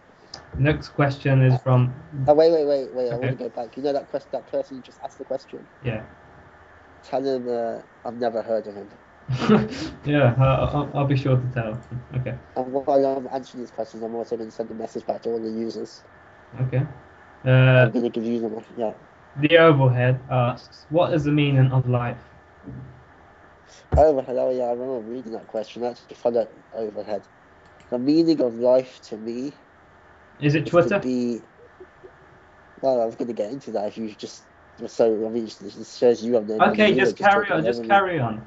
Next question is from. Wait. Okay. I want to go back. You know that person who just asked the question? Yeah. Tell him I've never heard of him. Yeah, I'll be sure to tell. Okay. And while I'm answering these questions, I'm also going to send a message back to all the users. Okay. I'm going to give you them. Yeah. The Overhead asks, what is the meaning of life? Overhead. Oh yeah, I remember reading that question. That's to follow overhead. The meaning of life to me Is it is Twitter? to be. Well, I was going to get into that if you just. So I mean, this shows you have no. Okay, You were just carry talking on. Just over me. carry on.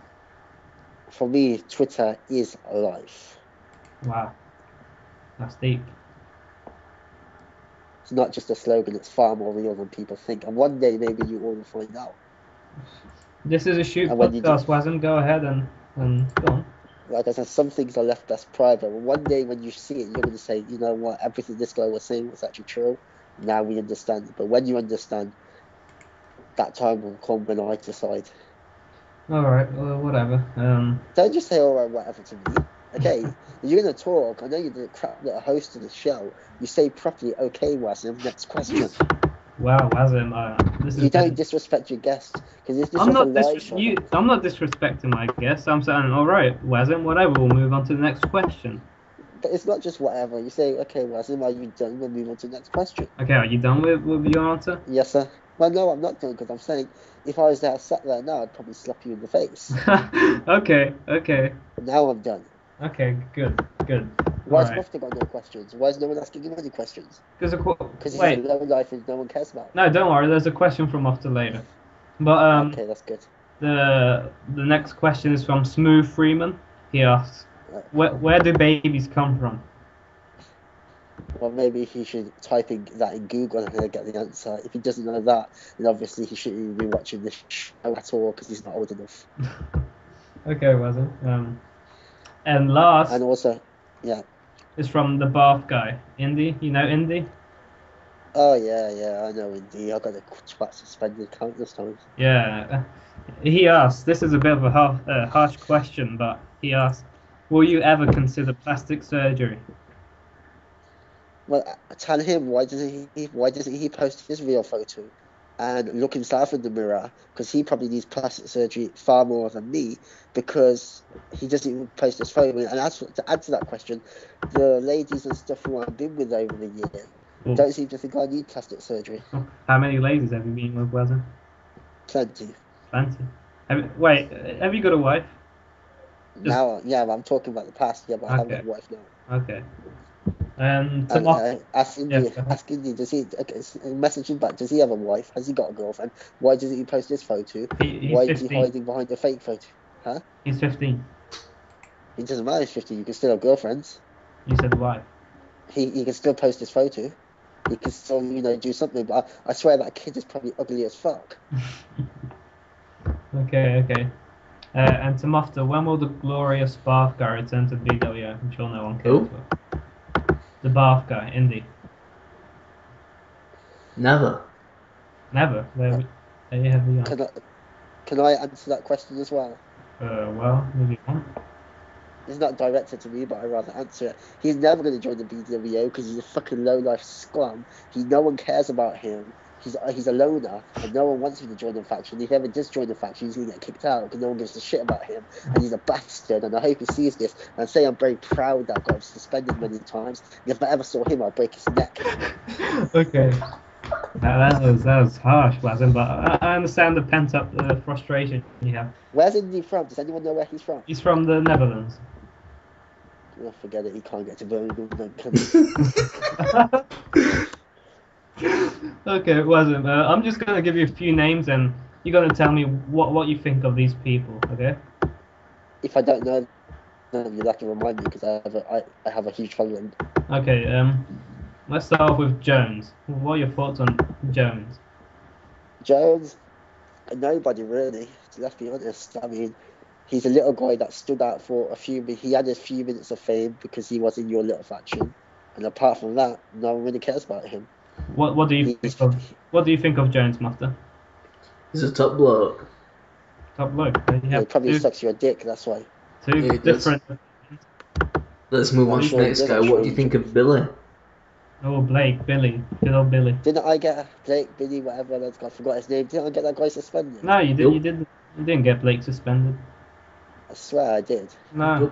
For me, Twitter is life. Wow, that's deep. It's not just a slogan, it's far more real than people think. And one day, maybe you all will find out. This is a shoot And when you do, podcast, Wasim. Go ahead and go on. like I said, some things are left best private. But one day when you see it, you're going to say, you know what, everything this guy was saying was actually true. Now we understand. But when you understand, that time will come when I decide. All right, well, whatever. Don't just say, all right, whatever to me. Okay, if you're going to talk, I know you're the crap little host of the show. You say properly, okay, Wasim, next question. Wow, Wasim, this is. You don't disrespect your guest, because this I'm was a not live show. I'm not disrespecting my guests. I'm saying, all right, Wasim, whatever. We'll move on to the next question. But it's not just whatever. You say, okay, Wasim, are you done? We'll move on to the next question. Okay, are you done with your answer? Yes, sir. Well, no, I'm not done, because I'm saying, if I was there sat there now, I'd probably slap you in the face. Okay. Now I'm done. Okay, good. Why has Alright. Mufta got no questions? Why is no one asking him any questions? Because he's a low life and no one cares about. No, don't worry. There's a question from after later. But Okay, that's good. the next question is from Smooth Freeman. He asks, where do babies come from? Well, maybe he should type that in Google and he'll get the answer. If he doesn't know that, then obviously he shouldn't even be watching this show at all because he's not old enough. Okay, Wasim. And last. And also, yeah. Is from the bath guy, Indy. You know Indy? Oh yeah, I know Indy. I got a twat suspended countless times. Yeah. He asked. This is a bit of a harsh question, but he asked, "Will you ever consider plastic surgery?" Well, tell him why doesn't he post his real photo and look himself in the mirror, because he probably needs plastic surgery far more than me, because he doesn't even post his photo. And to add to that question, the ladies and stuff who I've been with over the years don't seem to think I need plastic surgery. How many ladies have you been with, Weather? Plenty. Have you got a wife? Now, yeah, I'm talking about the past. Yeah, but I have got a wife now. Okay. Ask Indy, does he? Okay, message him back. Does he have a wife? Has he got a girlfriend? Why doesn't he post this photo? Why is he hiding behind a fake photo? Huh? He's 15. It doesn't matter. He's 15. You can still have girlfriends. You said wife. He can still post his photo. He can still, do something. But I swear that kid is probably ugly as fuck. Okay. And to Mufta, when will the glorious bath guy return to BW? I'm sure no one cares. The bath guy, Indy. Never. There you have the answer. Can I answer that question as well? Well, maybe one. It's not directed to me, but I'd rather answer it. He's never going to join the BWO because he's a fucking low-life scum. No one cares about him. He's a loner, and no one wants him to join the faction. If he ever does join the faction, he's going to get kicked out because no one gives a shit about him. And he's a bastard, and I hope he sees this. And say I'm very proud that I got him suspended many times. And if I ever saw him, I'd break his neck. Okay. That was harsh, Wasim, but I understand the pent-up frustration you have. Where's Indy from? Does anyone know where he's from? He's from the Netherlands. Oh, forget it. He can't get to Birmingham. Okay, Wasim, I'm just going to give you a few names, and you're going to tell me what you think of these people, okay? If I don't know them, you'll have to remind me, because I have a huge following. Okay, let's start off with Jones. What are your thoughts on Jones? Jones, nobody really, let's be honest. I mean, he's a little guy that stood out for he had a few minutes of fame because he was in your little faction. And apart from that, no one really cares about him. What do you think of Jones, Mufta? He's a top bloke. Top bloke. He probably sucks your dick, that's why. Two different. Let's move on to the next guy. What do you think of Billy? Oh, Billy. Good old Billy. Didn't I get Billy, whatever, I forgot his name. Didn't I get that guy suspended? No, you didn't. You didn't get Blake suspended. I swear I did. No,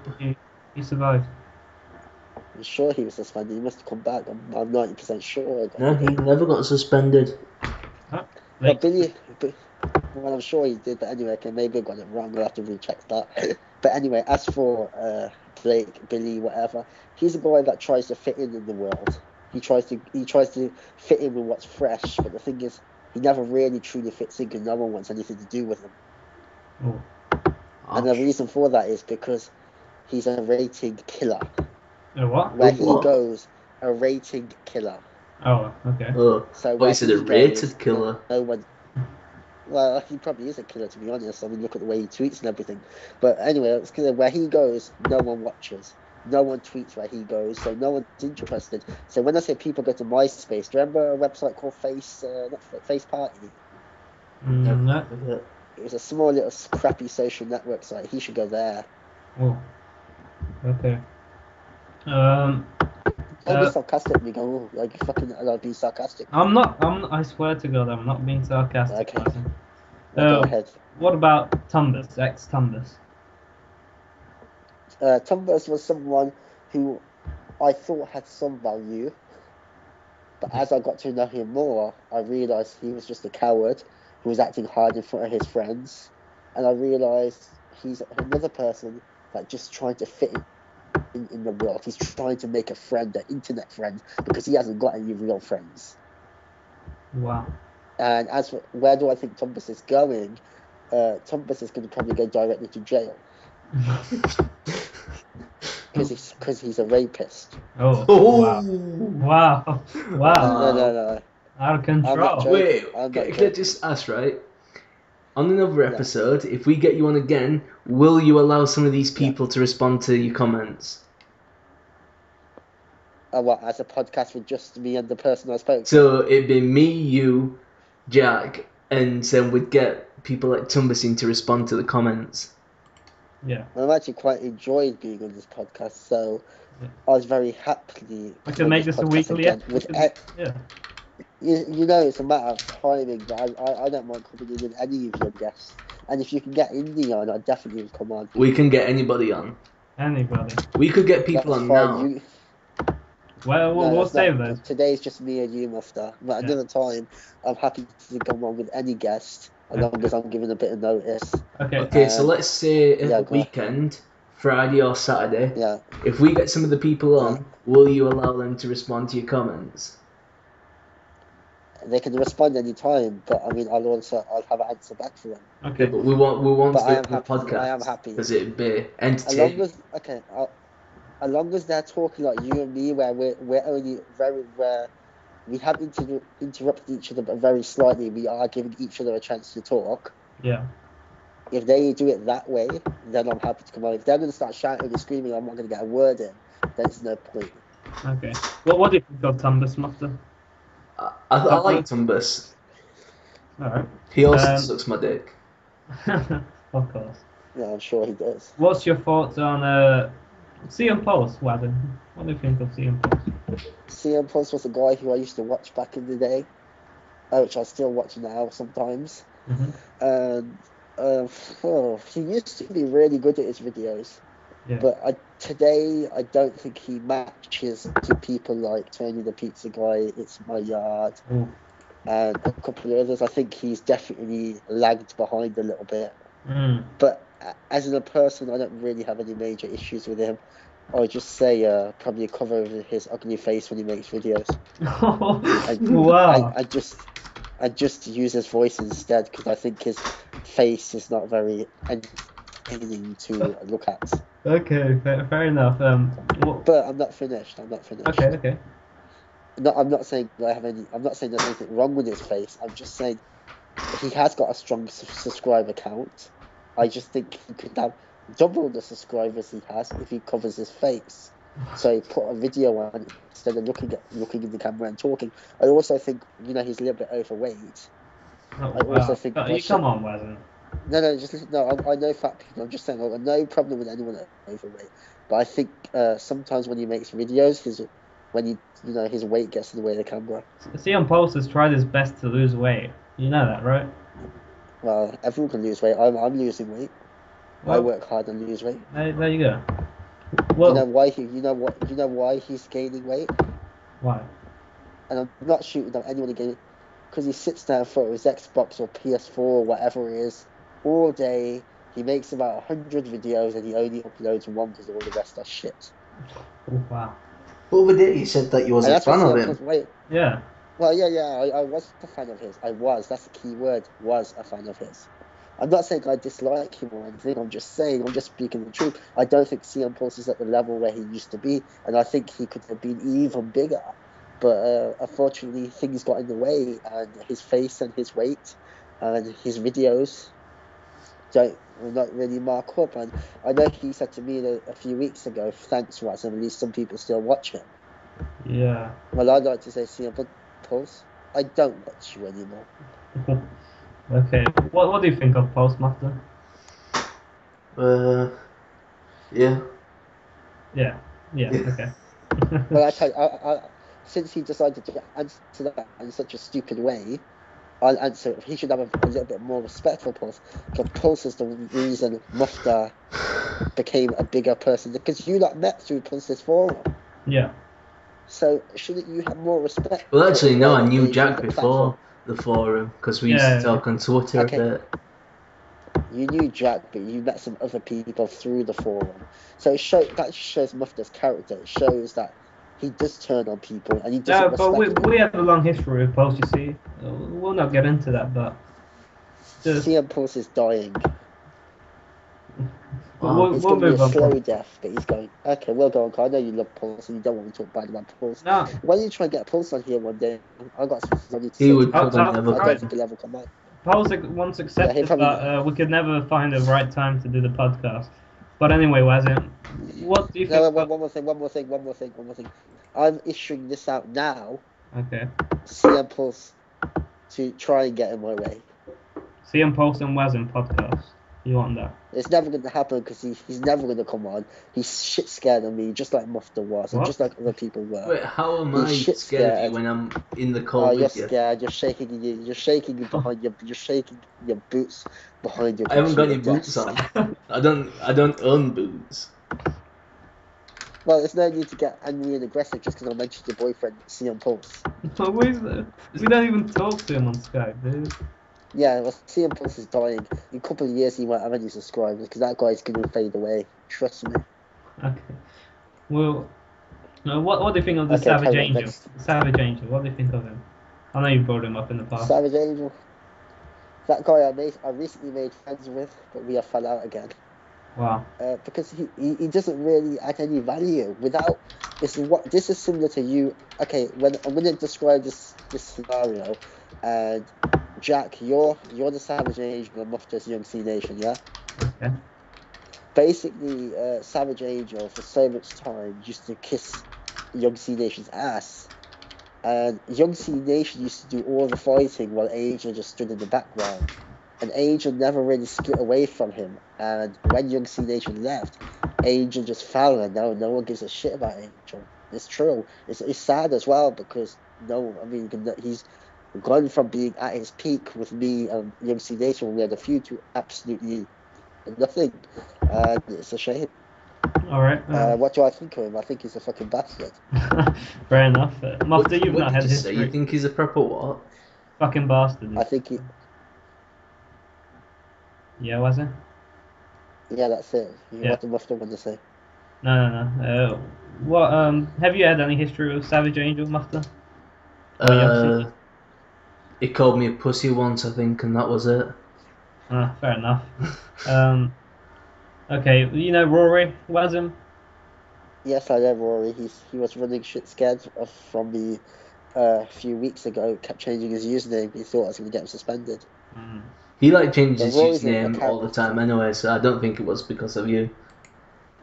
he survived. I'm sure he was suspended. He must have come back. I'm 90% sure. No, he never got suspended. Well, I'm sure he did, but anyway, okay, maybe I got it wrong. I'll have to recheck that. But anyway, as for Blake, Billy, whatever, he's a guy that tries to fit in the world. He tries to fit in with what's fresh, but the thing is, he never really truly fits in because no one wants anything to do with him. Oh. And the reason for that is because he's a rating killer. A what? Where A he what? goes, a rating killer. Oh, okay. Oh, So what where is it? he A rated goes, killer? no one. Well, he probably is a killer, to be honest. I mean, look at the way he tweets and everything. But anyway, it's clear where he goes, no one watches. No one tweets where he goes, so no one's interested. So when I say people go to MySpace, do you remember a website called Face Party? No. It was a small little crappy social network site. He should go there. Oh. Okay. Don't be sarcastic, me. Go, oh, like you fucking allowed to be sarcastic. I swear to God, I'm not being sarcastic. Okay. Person. Go ahead. What about Tumbus, ex-Tumbus? Tumbers was someone who I thought had some value, but as I got to know him more, I realised he was just a coward who was acting hard in front of his friends, and I realised he's another person that just trying to fit in the world. He's trying to make a friend, an internet friend, because he hasn't got any real friends. Wow. And as for where do I think Tumbus is going, Tumbus is going to probably go directly to jail because he's a rapist. Oh. Oh. Wow. Wow. No. Out of I'm not control. joking. Wait, I'm can not I joking. just ask, right? On another episode, if we get you on again, will you allow some of these people to respond to your comments? What, as a podcast with just me and the person I spoke to? So it'd be me, you, Jack, and then we'd get people like Tumbusin to respond to the comments. Yeah. I've actually quite enjoyed being on this podcast, so I was very happy. We could make this a weekly episode. Yeah. You know, it's a matter of timing, but I don't mind coming in with any of your guests. And if you can get Indy on, I definitely would come on. We can get anybody on. Anybody. We could get people That's on fine. now. We'll save those. Today's just me and you, Muuuftah. But another time, I'm happy to come on with any guest, as long as I'm given a bit of notice. Okay, so let's say at the weekend, Friday or Saturday. Yeah. If we get some of the people on, will you allow them to respond to your comments? They can respond any time, but I mean, I'll have an answer back for them. Okay, but we want to do it on the podcast. I am happy because it'd be entertaining. As long as they're talking like you and me, where we're only where we have interrupted each other, but very slightly, we are giving each other a chance to talk. Yeah. If they do it that way, then I'm happy to come on. If they're going to start shouting and screaming, I'm not going to get a word in. Then it's no point. Okay. Well, what do you think of Tumbus, Muuuftah? I like Tumbus. Alright. He also sucks my dick. Of course. Yeah, I'm sure he does. What's your thoughts on CM Pulse, Wasim? What do you think of CM Pulse? CM Pulse was a guy who I used to watch back in the day, which I still watch now sometimes. And he used to be really good at his videos. Yeah. But today, I don't think he matches to people like Tony the Pizza Guy, It's My Yard, and a couple of others. I think he's definitely lagged behind a little bit. But as a person, I don't really have any major issues with him. I would just say probably a cover of his ugly face when he makes videos. Wow. I just use his voice instead, because I think his face is not very entertaining to look at. Okay, fair enough. But I'm not finished. Okay. No, I'm not saying I'm not saying there's anything wrong with his face. I'm just saying he has got a strong subscriber count. I just think he could have double the subscribers he has if he covers his face. So he put a video on instead of looking in the camera and talking. I also think he's a little bit overweight. Also think come on, Wasim. No, just listen. No, I know fat people. I'm just saying I've got no problem with anyone overweight. But I think sometimes when he makes videos, his weight gets in the way of the camera. CM Pulse has tried his best to lose weight. You know that, right? Well, everyone can lose weight. I'm losing weight. Well, I work hard and lose weight. There you go. Well, you know why he's gaining weight? Why? And I'm not shooting at anyone again, because he sits down in front of his Xbox or PS4 or whatever it is all day. He makes about 100 videos and he only uploads one because all the rest are shit. Oh, wow. But over there you said that you was a fan of him. Yeah. Well, yeah, I was a fan of his. That's the key word, was a fan of his. I'm not saying I dislike him or anything. I'm just speaking the truth. I don't think CM Pulse is at the level where he used to be, and I think he could have been even bigger. But unfortunately, things got in the way, and his face and his weight and his videos will not really mark up. And I know he said to me a few weeks ago, "Thanks, Wasim. At least some people still watch him." Yeah. Well, I'd like to say, CM Pulse, I don't watch you anymore. Okay. What do you think of Postmaster? Yeah. Yeah. Yeah. Okay. Well, I tell you, since he decided to answer that in such a stupid way, I'll answer it. He should have a little bit more respect for Pulse. Because Pulse is the reason Mufta became a bigger person. Because you lot met through Pulse's forum. Yeah. So shouldn't you have more respect? Well, for actually, a no, guy I that knew gave you Jack the platform? before the forum because we used to talk on Twitter Okay. a bit. You knew Jack, but you met some other people through the forum. So that shows Mufta's character. It shows that he does turn on people and he doesn't But respect them. we have a long history with Post, you see. We'll not get into that, but just CM Pulse is dying. we'll It's going to be move a on. slow death, but he's going, okay, we'll go on. 'Cause I know you love Pulse and you don't want me to talk bad about Pulse. No, Why don't you try and get Pulse on here one day? I've got some things I need to He say would to Pulse. probably I'll never I try. don't come. think he'll ever come on. Post once accepted, probably but we could never find the right time to do the podcast. But anyway, Wasim, what do you think? No, one more thing. I'm issuing this out now, Okay. CM Pulse, to try and get in my way. CM Post and Wasim podcast. You want that? It's never going to happen because he's never going to come on. He's shit scared of me, just like Mufta was, and What? just like other people were. Wait, how am He's I shit scared of scared. you when I'm in the Oh, call you're with you? scared. You're shaking behind you're shaking your boots behind your I haven't got computer any boots desk. on. I don't own boots. Well, there's no need to get angry and aggressive just because I mentioned your boyfriend, CM Pulse. We don't even talk to him on Skype, dude. Yeah, well, CM Pulse is dying. In a couple of years, he won't have any subscribers because that guy's going to fade away. Trust me. Okay. Well, what do you think of the Okay, Savage carry on. Angel? Next. Savage Angel. What do you think of him? I know you brought him up in the past. Savage Angel. That guy I recently made friends with, but we have fell out again. Wow. Because he doesn't really add any value without this is similar to you. Okay, when I'm going to describe this scenario, and Jack, you're the Savage Angel and Mufta's Young C Nation, yeah. Okay. Basically, Savage Angel for so much time used to kiss Young C Nation's ass, and Young C Nation used to do all the fighting while Angel just stood in the background. And Angel never really split away from him. And when Young C Nation left, Angel just fell, and now no one gives a shit about Angel. It's true. It's sad as well because he's gone from being at his peak with me and Young C Nation when we had a feud to absolutely nothing. And it's a shame. All right. What do I think of him? I think he's a fucking bastard. Fair enough. Mufta, you've What not did had you say? history. You think he's a proper what? Fucking bastard. I think he. Yeah, was it? Yeah, that's it. Yeah. What the Mufta want to say? No. What? Have you had any history with Savage Angel, Mufta? Or Yoxi? He called me a pussy once, I think, and that was it. Fair enough. Okay, you know Rory Wasim? Yes, I know Rory. He was running shit scared from me a few weeks ago. Kept changing his username. He thought I was going to get him suspended. He changes But his Rory's a username all the time anyway, so I don't think it was because of you.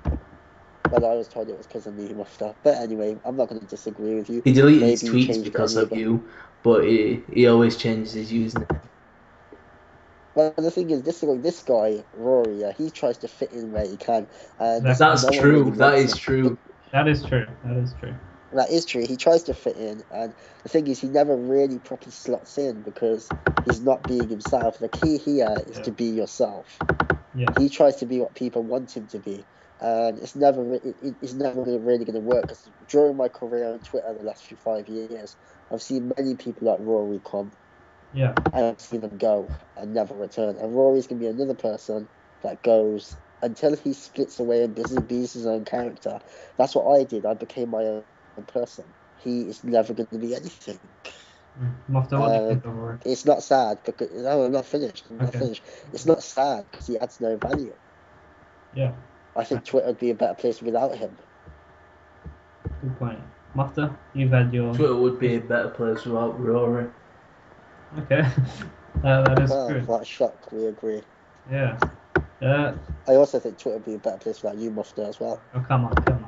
But I was told it was because of me, Mufta. But anyway, I'm not going to disagree with you. He deleted Maybe his he tweets changed because it of you, but he always changes his username. Well, the thing is, this guy Rory, he tries to fit in where he can. And That's no one true. really That likes is him. true. That is true. That is true. That is true. He tries to fit in, and the thing is, he never really properly slots in because he's not being himself. The key here is to be yourself. Yeah. He tries to be what people want him to be, and it's never really going to work. Because during my career on Twitter, the last 5 years, I've seen many people like Rory come, Yeah. and I've seen them go and never return. And Rory's going to be another person that goes until he splits away and be his own character. That's what I did. I became my own person. He is never going to be anything. Mufta, what do you think overall? It's not sad because no, I'm not finished. I'm not Okay. finished. It's not sad because he adds no value. Yeah, I think Twitter would be a better place without him. good point. Mufta, you've had your... Twitter would be a better place without Rory. Okay, that is Well, true. what a shock. We agree. Yeah. I also think Twitter would be a better place without you, Mufta, as well. Oh, come on.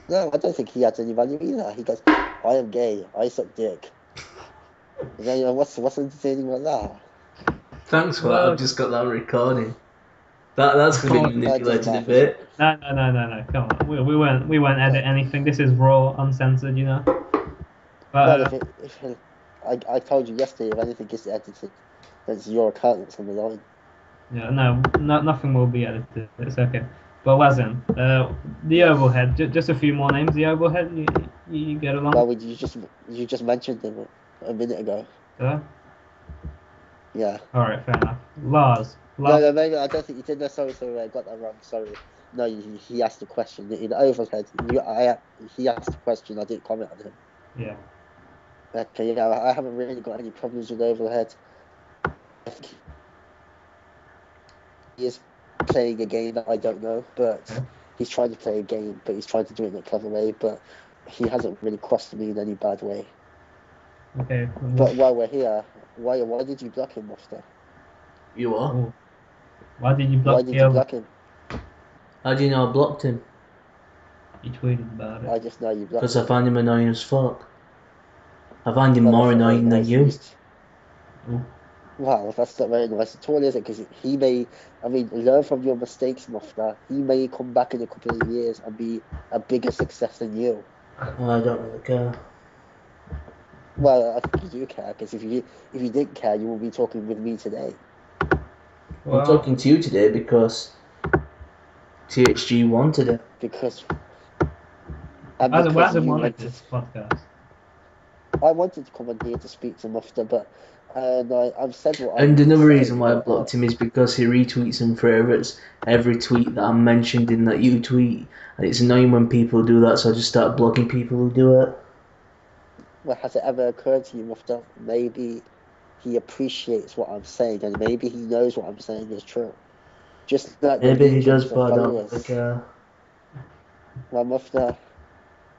No, I don't think he adds any value either. He goes, I am gay. I suck dick. And then, what's entertaining about that? Thanks for Well- that. I've just got that recording. That's going to be manipulated a bit. No. Come on. We won't edit anything. This is raw, uncensored, you know. But Well, I told you yesterday, if anything gets edited, then it's your account that's on the line. yeah, no, nothing will be edited. It's okay. But Wasim, the Ovalhead. Just a few more names. The Ovalhead. You get along. Well, you just mentioned them a minute ago. Yeah. All right, fair enough. Lars. No, maybe I don't think you did. No, sorry, I got that wrong. Sorry. No, he asked the question. In Overhead, he asked the question. I didn't comment on him. Yeah. Okay, yeah, I haven't really got any problems with Overhead. I think he is playing a game that I don't know, but he's trying to play a game, but he's trying to do it in a clever way, but he hasn't really crossed me in any bad way. Okay. But while we're here, why did you block him, Mustafa? You are? Oh. Why did you block Why did you block him? How do you know I blocked him? He tweeted about it. I just know you blocked Because him. I find him annoying as fuck. I find him more annoying than you. Wow, that's not very nice at all, is it? Because learn from your mistakes, Mufta. He may come back in a couple of years and be a bigger success than you. I don't really care. Well, I think you do care, because if you didn't care, you would be talking with me today. Well, I'm talking to you today because THG wanted it. Because Wasim you wanted this podcast. I wanted to come on here to speak to Mufta, but I've said what And I another say, reason why I blocked him is because he retweets and favourites every tweet that I'm mentioned in that you tweet. And it's annoying when people do that, so I just start blocking people who do it. Well, has it ever occurred to you, Mufta? Maybe he appreciates what I'm saying, and maybe he knows what I'm saying is true. Just like Maybe he does, the but I don't followers. really care. Well, Mufta,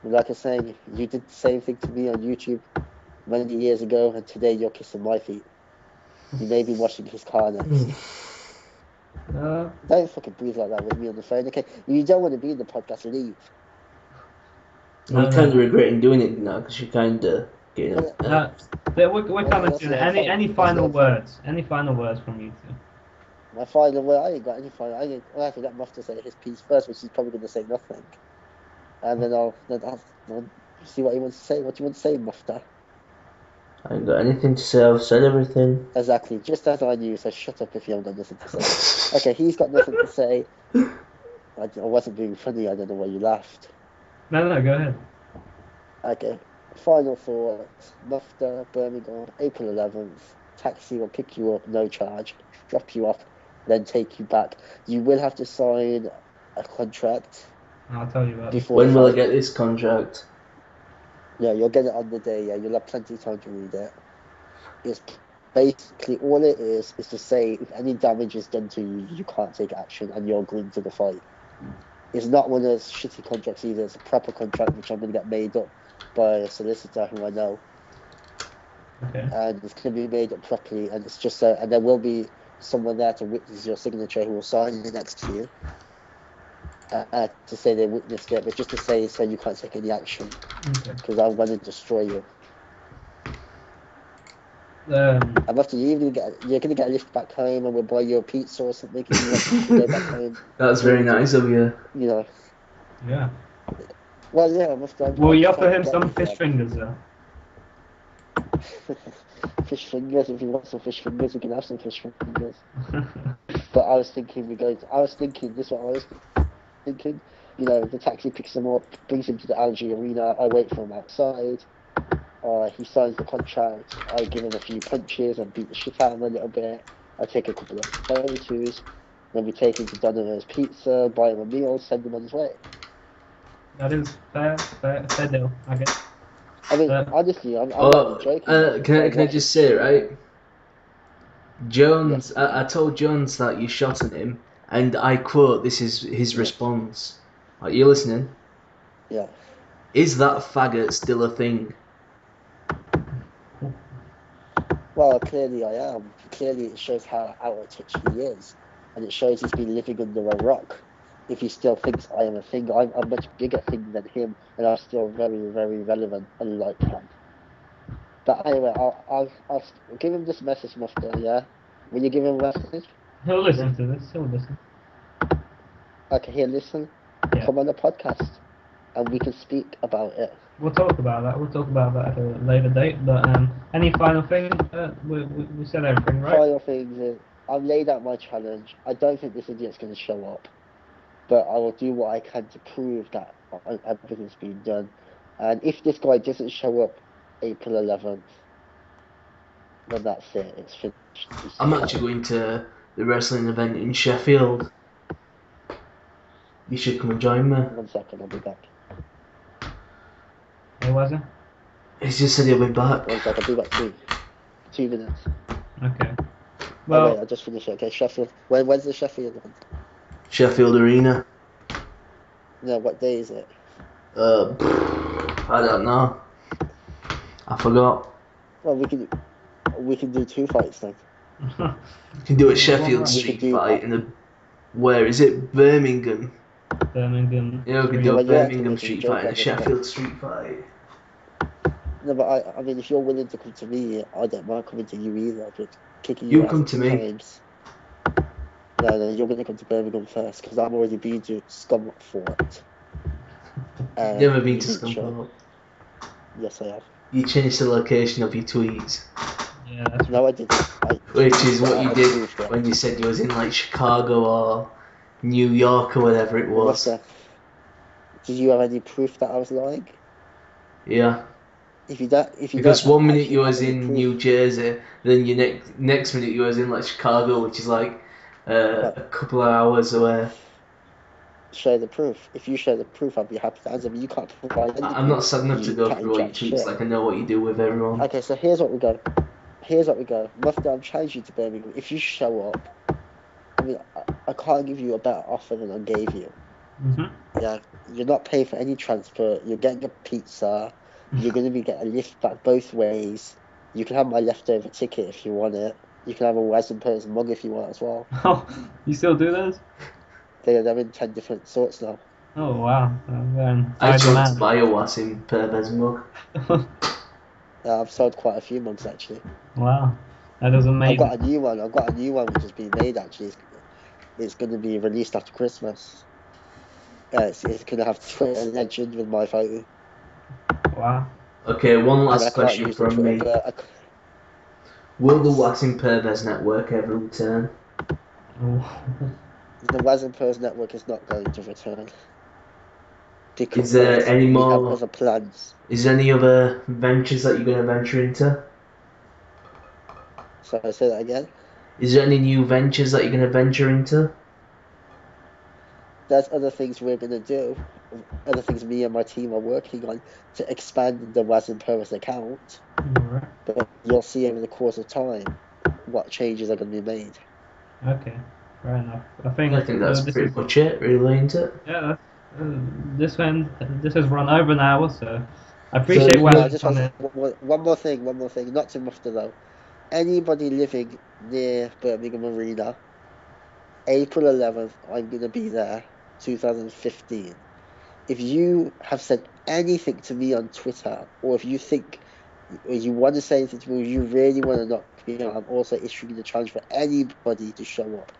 like I was saying, you did the same thing to me on YouTube many years ago, and today you're kissing my feet. You may be washing his car next. Don't fucking breathe like that with me on the phone, okay? You don't want to be in the podcast, leave. I'm kind of regretting doing it now because you're kind of getting We're coming to any final words. Any final words from you two? My final word, I ain't got any final. I have to let Mufta say his piece first, which he's probably going to say nothing. And then I'll see what he wants to say. What do you want to say, Mufta? I ain't got anything to say. I've said everything. Exactly, just as I knew. So shut up if you haven't got nothing to say. Okay, he's got nothing to say. I wasn't being funny. I don't know why you laughed. No, go ahead. Okay, final thought. Mufta, Birmingham, April 11th. Taxi will pick you up, no charge. Drop you off, then take you back. You will have to sign a contract. I'll tell you about it. Before When will I get this contract? Yeah, you'll get it on the day. Yeah, you'll have plenty of time to read it. It's basically all it is to say if any damage is done to you, you can't take action and you're agreeing to the fight. It's not one of those shitty contracts either. It's a proper contract which I'm going to get made up by a solicitor who I know. Okay. And it's going to be made up properly, and it's just and there will be someone there to witness your signature who will sign it next to you to say they witnessed it, but just to say so you can't take any action because I'm going to destroy you. I'm after you. You're going to get a lift back home, and we'll buy you a pizza or something if you want to go back home. That's very nice of you. You know. Yeah. Well, yeah. I'm after. Will you offer him some fish fingers though? Fish fingers. If you want some fish fingers, you can have some fish fingers. But I was thinking this is what I was thinking. You know, the taxi picks him up, brings him to the Algae Arena. I wait for him outside. He signs the contract. I give him a few punches and beat the shit out of him a little bit. I take a couple of photos. Then we take him to Domino's Pizza, buy him a meal, send him on his way. That is fair deal, I guess. I mean, Uh, honestly, I'm not even joking. Can I just say, right? Yes, Jones, you can. I told Jones that you shot at him, and I quote, this is his Yeah. response. Are you listening? Yeah. Is that faggot still a thing? Well, clearly I am. Clearly it shows how out of touch he is. And it shows he's been living under a rock. If he still thinks I am a thing, I'm a much bigger thing than him, and I'm still very, very relevant, unlike him. But anyway, I'll give him this message, Muster, yeah? Will you give him a message? he'll listen to this. He'll listen. Okay, here, listen. Yeah. Come on the podcast, and we can speak about it. We'll talk about that. We'll talk about that at a later date. But any final thing? We said everything, right? Final things is, I've laid out my challenge. I don't think this idiot's going to show up, but I will do what I can to prove that everything's been done. And if this guy doesn't show up April 11th, then that's it. It's finished. It's I'm just actually going to the wrestling event in Sheffield. You should come and join me. 1 second, I'll be back. It wasn't. He's just said he'll be back. 1 second, I'll be back 2 minutes. Okay. Oh, Well, wait, I just finished it. Okay, Sheffield. When's the Sheffield one? Sheffield Arena. No, what day is it? I don't know. I forgot. Well, we can do 2 fights then. You can do a Sheffield We street could do- fight in a. Where is it? Birmingham. Birmingham. Yeah, we can Street. do a Well, you're Birmingham acting street like a fight and a joke at this Sheffield street fight. No, but I mean, if you're willing to come to me, I don't mind coming to you either. But kicking You your come ass to at me. times. No, you're going to come to Birmingham first because I've already been to Scunthorpe. Never been to you didn't show up. Scunthorpe. Yes, I have. You changed the location of your tweets, Yeah, that's No, I didn't. which is what you I did proved it. when you said you was in like Chicago or New York or whatever it was. Did you have any proof that I was lying? Yeah. If you don't, Because one minute actually you was have any in proof- New Jersey, then your next minute you was in like Chicago, which is like a couple of hours away. Share the proof. If you share the proof, I'll be happy to answer. But you can't provide any I'm not proof. sad enough to You go can't through all your jack tweets, shit. like I know what you do with everyone. Okay, so here's what we go. Mufta, I'm challenging you to Birmingham. If you show up, I mean, I can't give you a better offer than I gave you. Yeah, you're not paying for any transport. You're getting a pizza. You're going to be getting a lift back both ways. You can have my leftover ticket if you want it. You can have a Wasim Perviz mug if you want as well. Oh, you still do those? They're in 10 different sorts now. Oh wow. I High tried to demand. buy a Wasim Perviz mug. I've sold quite a few mugs actually. Wow. That is I've amazing. got a new one. Which has been made actually. It's going to be released after Christmas. It's going to have Twitter legend with my photo. Wow. Okay, one And I last can't question use the from me. Twitter, but Will the Wasim Perviz network ever return? the Wasim Perviz network is not going to return. Because Is there any we have more? other plans. Is there any other ventures that you're going to venture into? So I say that again. Is there any new ventures that you're going to venture into? There's other things we're going to do. Other things me and my team are working on to expand the Wasim Perviz account. Alright. But you'll see over the course of time what changes are going to be made. Okay. Fair enough. I think that's this pretty is- much it, really, ain't it? Yeah. This has run over an hour, so I appreciate So, Wes yeah, I just coming. want one more thing, not to muffle though. Anybody living near Birmingham Arena, April 11th, I'm going to be there, 2015. If you have said anything to me on Twitter, or if you think, or you want to say anything to me, or you really want to knock me out, I'm also issuing the challenge for anybody to show up.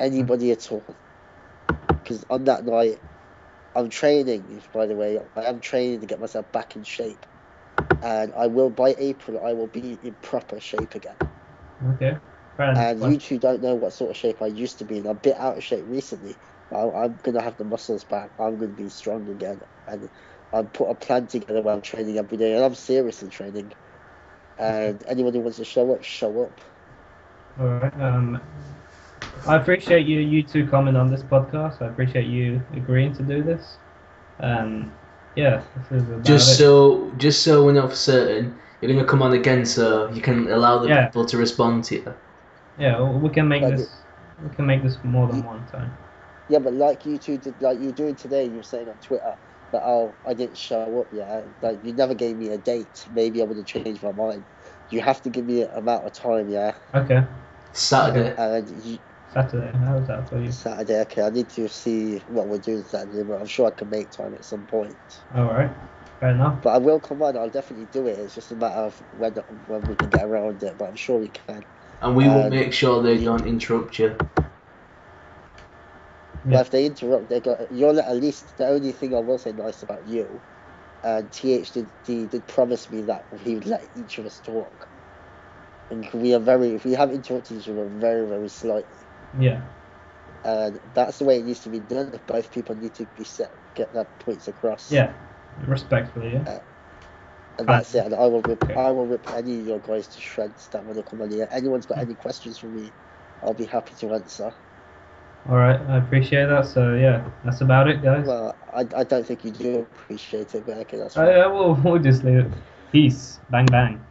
Anybody at all. Because on that night, I'm training, by the way. I am training to get myself back in shape. And by April, I will be in proper shape again. Okay. Fair enough. And you two don't know what sort of shape I used to be in. I'm a bit out of shape recently. I'm going to have the muscles back. I'm going to be strong again. And I've put a plan together where I'm training every day. And I'm seriously training. And anyone who wants to show up, show up. Alright. I appreciate you two coming on this podcast. I appreciate you agreeing to do this. Yeah, this is about Just it. so we know for certain, you're gonna come on again, so you can allow the Yeah. people to respond to you. Yeah, we can make But this. We can make this more than you, one time. yeah, but like you two did, like you're doing today, you were saying on Twitter that I didn't show up. Yeah, like you never gave me a date. Maybe I would have changed my mind. You have to give me an amount of time. Yeah, Okay. Saturday. and Saturday. How's that for you? Saturday. Okay, I need to see what we're doing Saturday, but I'm sure I can make time at some point. All right. Fair enough. But I will come on. I'll definitely do it. It's just a matter of when we can get around it. But I'm sure we can. And we will And make sure they you, don't interrupt you. well, Yeah. if they interrupt, they got. You're at least the only thing I will say nice about you. And did promise me that he would let each of us talk. And if we have interrupted each other very, very slightly. Yeah. And that's the way it needs to be done. If both people need to get their points across. Yeah. Respectfully. Yeah. And Kind that's it. And I will rip, Okay. I will rip any of your guys to shreds that want to come on here. Anyone's got any questions for me, I'll be happy to answer. All right. I appreciate that. So yeah, that's about it, guys. Well, I don't think you do appreciate it, but okay, that's Oh fine. yeah. We'll just leave it. Peace. Bang bang.